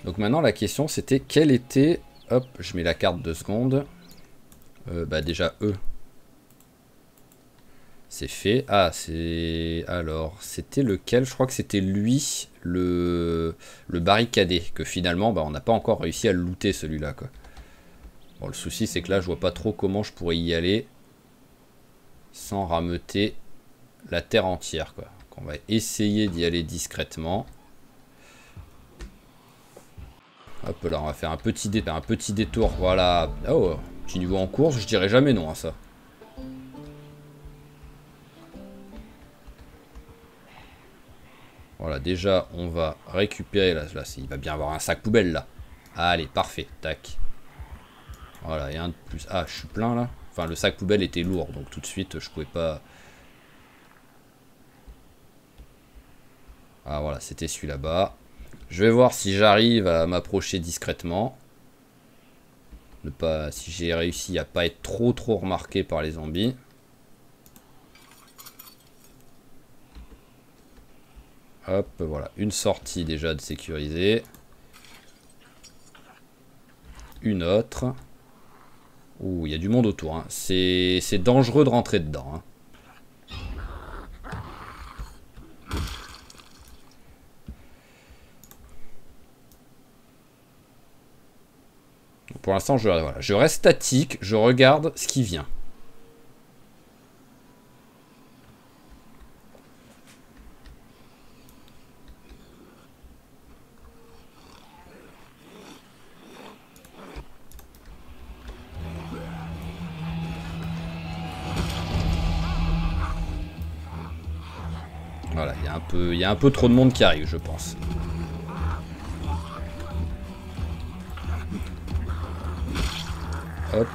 Donc maintenant, la question, c'était quel était... Hop, je mets la carte 2 secondes. Bah déjà, E. C'est fait. Ah, c'est... Alors, c'était lequel? Je crois que c'était lui, le barricadé. Que finalement, bah, on n'a pas encore réussi à le looter, celui-là, quoi. Bon, le souci, c'est que là, je vois pas trop comment je pourrais y aller sans rameuter la terre entière, quoi. Donc, on va essayer d'y aller discrètement. Hop là, on va faire un petit détour. Voilà. Oh, petit niveau en course, je dirais jamais non à ça. Voilà, déjà, on va récupérer. Là, il va bien avoir un sac poubelle là. Allez, parfait. Tac. Voilà, et un de plus. Ah, je suis plein là. Enfin, le sac poubelle était lourd, donc tout de suite, je pouvais pas. Ah, voilà, c'était celui là-bas. Je vais voir si j'arrive à m'approcher discrètement. Ne pas, si j'ai réussi à pas être trop remarqué par les zombies. Hop, voilà, une sortie déjà de sécuriser. Une autre. Ouh, il y a du monde autour. Hein. C'est dangereux de rentrer dedans. Hein. Pour l'instant, voilà, je reste statique, je regarde ce qui vient. Voilà, il y a un peu trop de monde qui arrive, je pense. Hop.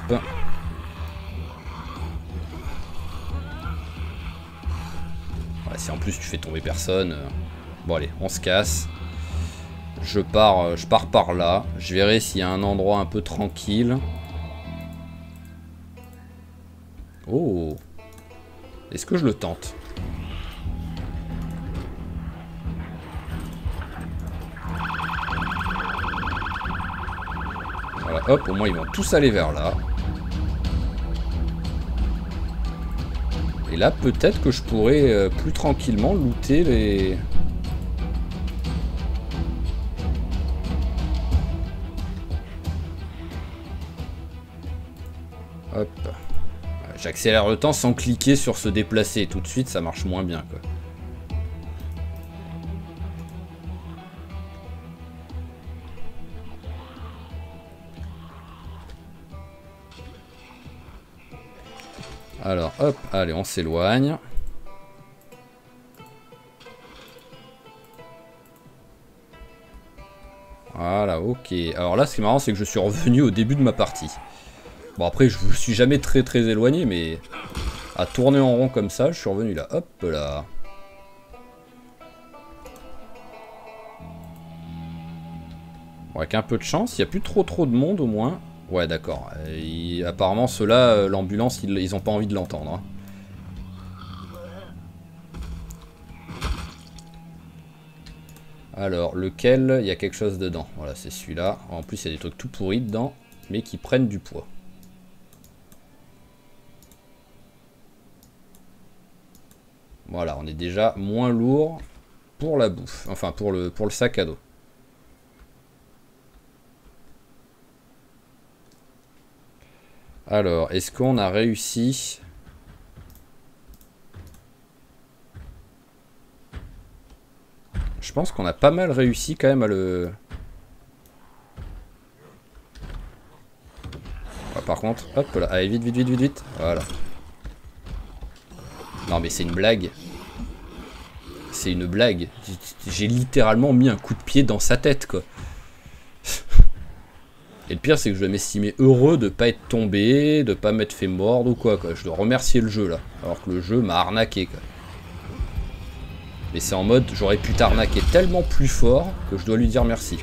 Voilà, si en plus tu fais tomber personne. Bon allez, on se casse. Je pars par là. Je verrai s'il y a un endroit un peu tranquille. Oh. Est-ce que je le tente? Voilà, hop, au moins ils vont tous aller vers là. Et là, peut-être que je pourrais plus tranquillement looter les... Hop. J'accélère le temps sans cliquer sur se déplacer. Tout de suite, ça marche moins bien, quoi. Alors, hop, allez, on s'éloigne. Voilà, ok. Alors là, ce qui est marrant, c'est que je suis revenu au début de ma partie. Bon, après, je me suis jamais très éloigné, mais à tourner en rond comme ça, je suis revenu là. Hop là. Bon, avec un peu de chance, il n'y a plus trop de monde au moins. Ouais, d'accord. Apparemment, ceux-là, l'ambulance, ils ont pas envie de l'entendre. Hein. Alors, lequel? Il y a quelque chose dedans. Voilà, c'est celui-là. En plus, il y a des trucs tout pourris dedans, mais qui prennent du poids. Voilà, on est déjà moins lourd pour la bouffe. Enfin, pour le sac à dos. Alors, est-ce qu'on a réussi? Je pense qu'on a pas mal réussi quand même à le... Ah, par contre, hop là, allez, vite. Voilà. Non mais c'est une blague. C'est une blague. J'ai littéralement mis un coup de pied dans sa tête, quoi. Et le pire, c'est que je dois m'estimer heureux de pas être tombé, de pas m'être fait mordre ou quoi. Je dois remercier le jeu, là. Alors que le jeu m'a arnaqué, quoi. Mais c'est en mode, j'aurais pu t'arnaquer tellement plus fort que je dois lui dire merci.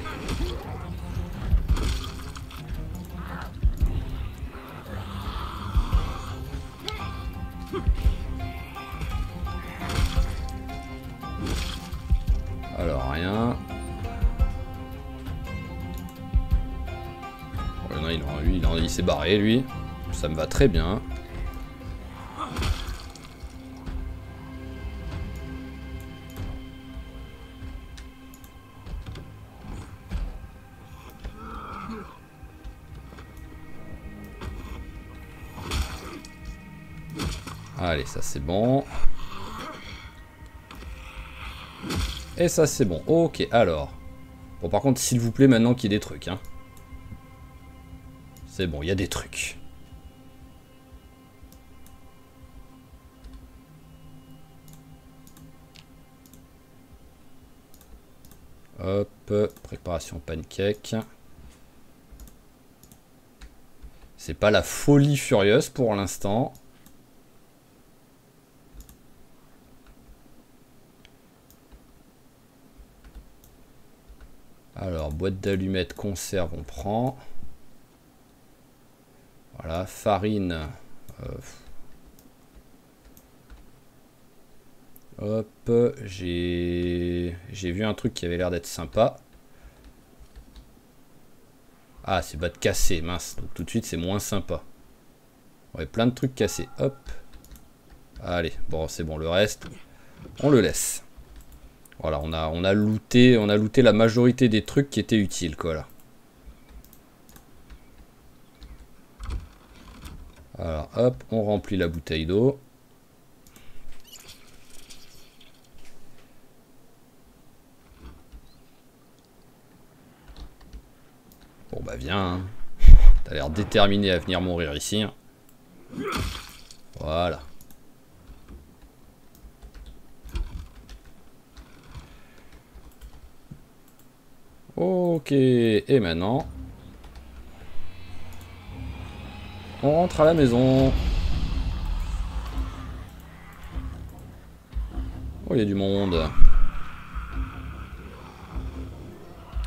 Alors, rien. Ouais, non, il s'est barré, lui. Ça me va très bien. Allez, ça c'est bon. Et ça c'est bon. Ok, alors. Bon, par contre, s'il vous plaît, maintenant qu'il y ait des trucs. Hein. C'est bon, il y a des trucs. Hop, préparation pancake. C'est pas la folie furieuse pour l'instant. Alors, boîte d'allumettes, conserve, on prend. Voilà, farine. Hop, j'ai vu un truc qui avait l'air d'être sympa. Ah, c'est boîte cassée, mince. Donc tout de suite, c'est moins sympa. Ouais, plein de trucs cassés. Hop. Allez, bon, c'est bon, le reste, on le laisse. Voilà, on a looté la majorité des trucs qui étaient utiles, quoi, là. Alors, hop, on remplit la bouteille d'eau. Bon, bah, viens. Hein. T'as l'air déterminé à venir mourir ici. Hein. Voilà. Ok, et maintenant, on rentre à la maison. Oh, il y a du monde.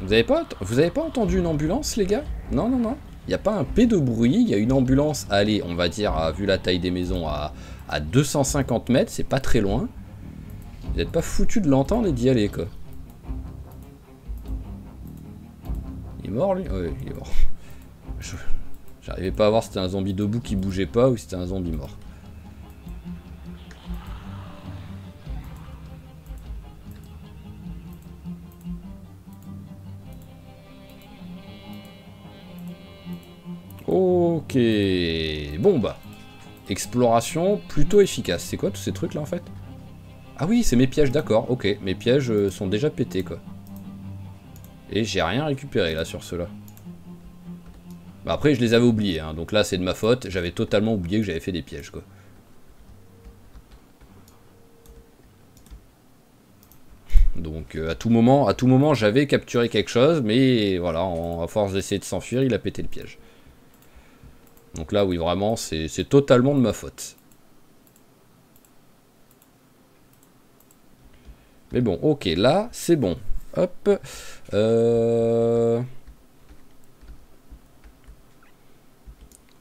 Vous avez pas entendu une ambulance, les gars? Non, non, non. Il n'y a pas un P de bruit, il y a une ambulance, allez, on va dire, vu la taille des maisons, à 250 mètres, c'est pas très loin. Vous n'êtes pas foutu de l'entendre et d'y aller, quoi. Il est mort, lui? Oui, il est mort. J'arrivais pas à voir si c'était un zombie debout qui bougeait pas ou si c'était un zombie mort. Ok, bon bah, exploration plutôt efficace. C'est quoi tous ces trucs là en fait? Ah oui, c'est mes pièges, d'accord, ok. Mes pièges sont déjà pétés quoi. Et j'ai rien récupéré là sur ceux-là. Bah, après je les avais oubliés, hein, donc là c'est de ma faute. J'avais totalement oublié que j'avais fait des pièges quoi. Donc à tout moment j'avais capturé quelque chose, mais voilà, à force d'essayer de s'enfuir, il a pété le piège. Donc là, oui, vraiment, c'est totalement de ma faute. Mais bon, ok, là, c'est bon. Hop.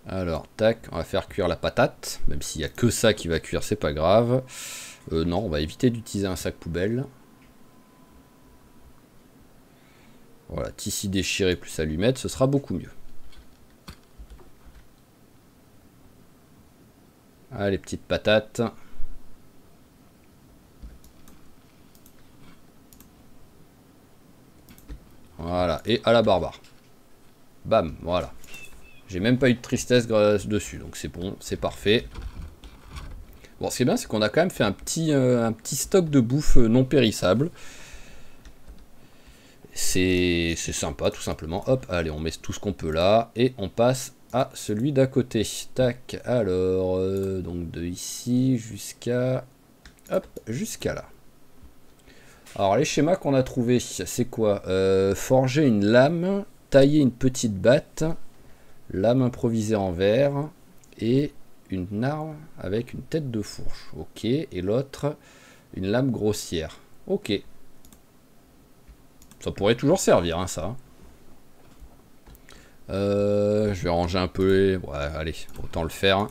Alors, tac, on va faire cuire la patate. Même s'il n'y a que ça qui va cuire, c'est pas grave. Non, on va éviter d'utiliser un sac poubelle. Voilà, tissu déchiré plus allumette, ce sera beaucoup mieux. Allez, petites patates. Voilà, et à la barbare. Bam, voilà. J'ai même pas eu de tristesse dessus, donc c'est bon, c'est parfait. Bon, ce qui est bien, c'est qu'on a quand même fait un petit stock de bouffe non périssable. C'est sympa, tout simplement. Hop, allez, on met tout ce qu'on peut là, et on passe à celui d'à côté. Tac, alors, donc de ici jusqu'à... Hop, jusqu'à là. Alors, les schémas qu'on a trouvés, c'est quoi? Forger une lame, tailler une petite batte, lame improvisée en verre, et une arme avec une tête de fourche. Ok, et l'autre, une lame grossière. Ok. Ça pourrait toujours servir, hein, ça. Je vais ranger un peu les... Ouais, allez, autant le faire.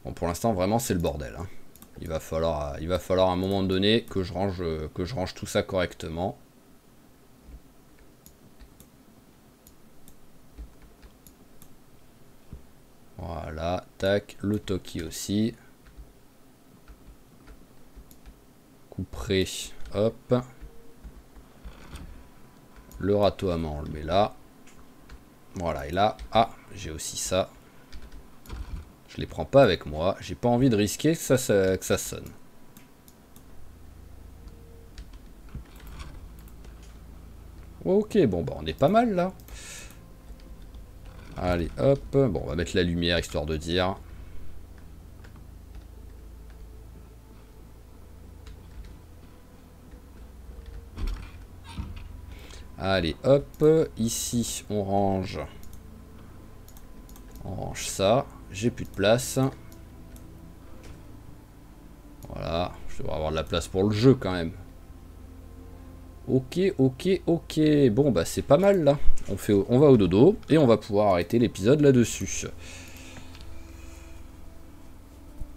Bon, pour l'instant, vraiment, c'est le bordel. Hein. Il va falloir à un moment donné que je range tout ça correctement. Voilà, tac, le Toki aussi. Couperé, hop. Le râteau à main, on le met là. Voilà, et là, ah, j'ai aussi ça. Je les prends pas avec moi. J'ai pas envie de risquer que ça sonne. Ok, bon, bah on est pas mal là. Allez, hop. Bon, on va mettre la lumière histoire de dire. Allez, hop. Ici, on range. On range ça. J'ai plus de place. Voilà. Je devrais avoir de la place pour le jeu quand même. Ok, ok, ok. Bon, bah c'est pas mal là. On va au dodo et on va pouvoir arrêter l'épisode là-dessus.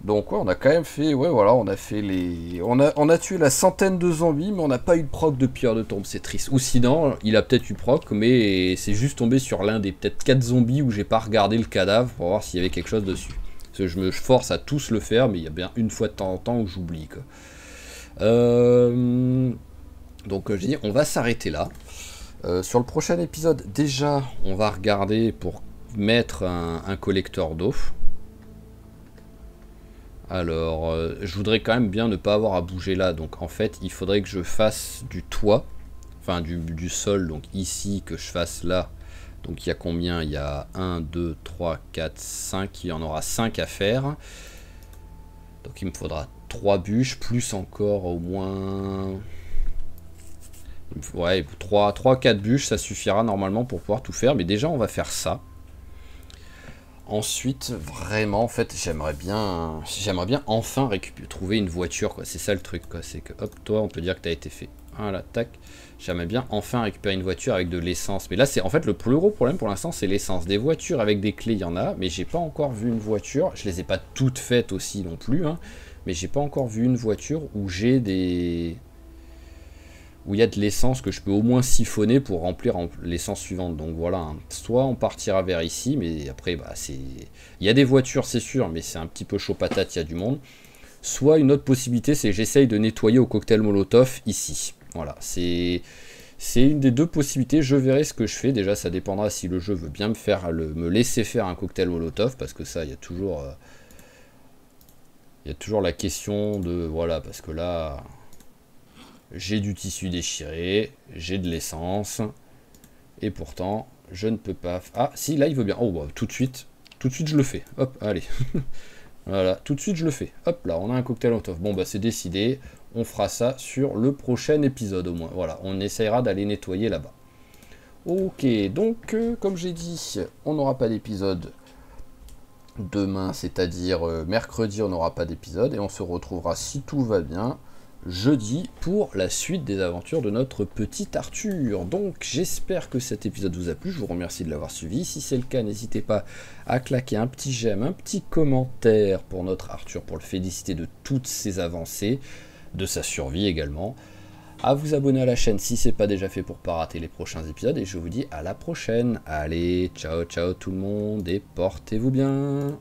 Donc ouais, on a quand même fait, ouais voilà, on a fait les, on a tué la centaine de zombies, mais on n'a pas eu de proc de pierre de tombe, c'est triste. Ou sinon, il a peut-être eu proc, mais c'est juste tombé sur l'un des peut-être 4 zombies où j'ai pas regardé le cadavre pour voir s'il y avait quelque chose dessus. Parce que je me force à tous le faire, mais il y a bien une fois de temps en temps où j'oublie quoi. Donc j'ai dit, on va s'arrêter là. Sur le prochain épisode, déjà, on va regarder pour mettre un collecteur d'eau. Alors, je voudrais quand même bien ne pas avoir à bouger là. Donc, en fait, il faudrait que je fasse du toit. Enfin, du sol. Donc, ici, que je fasse là. Donc, il y a combien? Il y a 1, 2, 3, 4, 5. Il y en aura 5 à faire. Donc, il me faudra 3 bûches. Plus encore au moins... Ouais, 3-4 bûches, ça suffira normalement pour pouvoir tout faire. Mais déjà, on va faire ça. Ensuite, vraiment, en fait, j'aimerais bien enfin trouver une voiture, quoi. C'est ça le truc, quoi. C'est que, hop, toi, on peut dire que t'as été fait. Voilà, tac. J'aimerais bien enfin récupérer une voiture avec de l'essence. Mais là, c'est en fait le plus gros problème pour l'instant, c'est l'essence. Des voitures avec des clés, il y en a, mais j'ai pas encore vu une voiture. Je les ai pas toutes faites aussi non plus, hein, mais j'ai pas encore vu une voiture où j'ai des... où il y a de l'essence que je peux au moins siphonner pour remplir l'essence suivante. Donc voilà, hein. Soit on partira vers ici, mais après, bah, c'est... Il y a des voitures, c'est sûr, mais c'est un petit peu chaud patate, il y a du monde. Soit une autre possibilité, c'est que j'essaye de nettoyer au cocktail Molotov ici. Voilà, c'est une des deux possibilités. Je verrai ce que je fais. Déjà, ça dépendra si le jeu veut bien me laisser faire un cocktail Molotov, parce que ça, il y a toujours la question de... Voilà, parce que là... J'ai du tissu déchiré, j'ai de l'essence, et pourtant, je ne peux pas... Ah, si, là, il veut bien. Oh, bah, tout de suite, je le fais. Hop, allez. Voilà, tout de suite, je le fais. Hop, là, on a un cocktail Molotov. Bon, bah, c'est décidé. On fera ça sur le prochain épisode, au moins. Voilà, on essayera d'aller nettoyer là-bas. Ok, donc, comme j'ai dit, on n'aura pas d'épisode demain, c'est-à-dire mercredi, on n'aura pas d'épisode, et on se retrouvera, si tout va bien, jeudi pour la suite des aventures de notre petit Arthur. Donc j'espère que cet épisode vous a plu, je vous remercie de l'avoir suivi. Si c'est le cas, n'hésitez pas à claquer un petit j'aime, un petit commentaire pour notre Arthur, pour le féliciter de toutes ses avancées, de sa survie également. À vous abonner à la chaîne si c'est pas déjà fait pour pas rater les prochains épisodes, et je vous dis à la prochaine. Allez, ciao ciao tout le monde et portez-vous bien.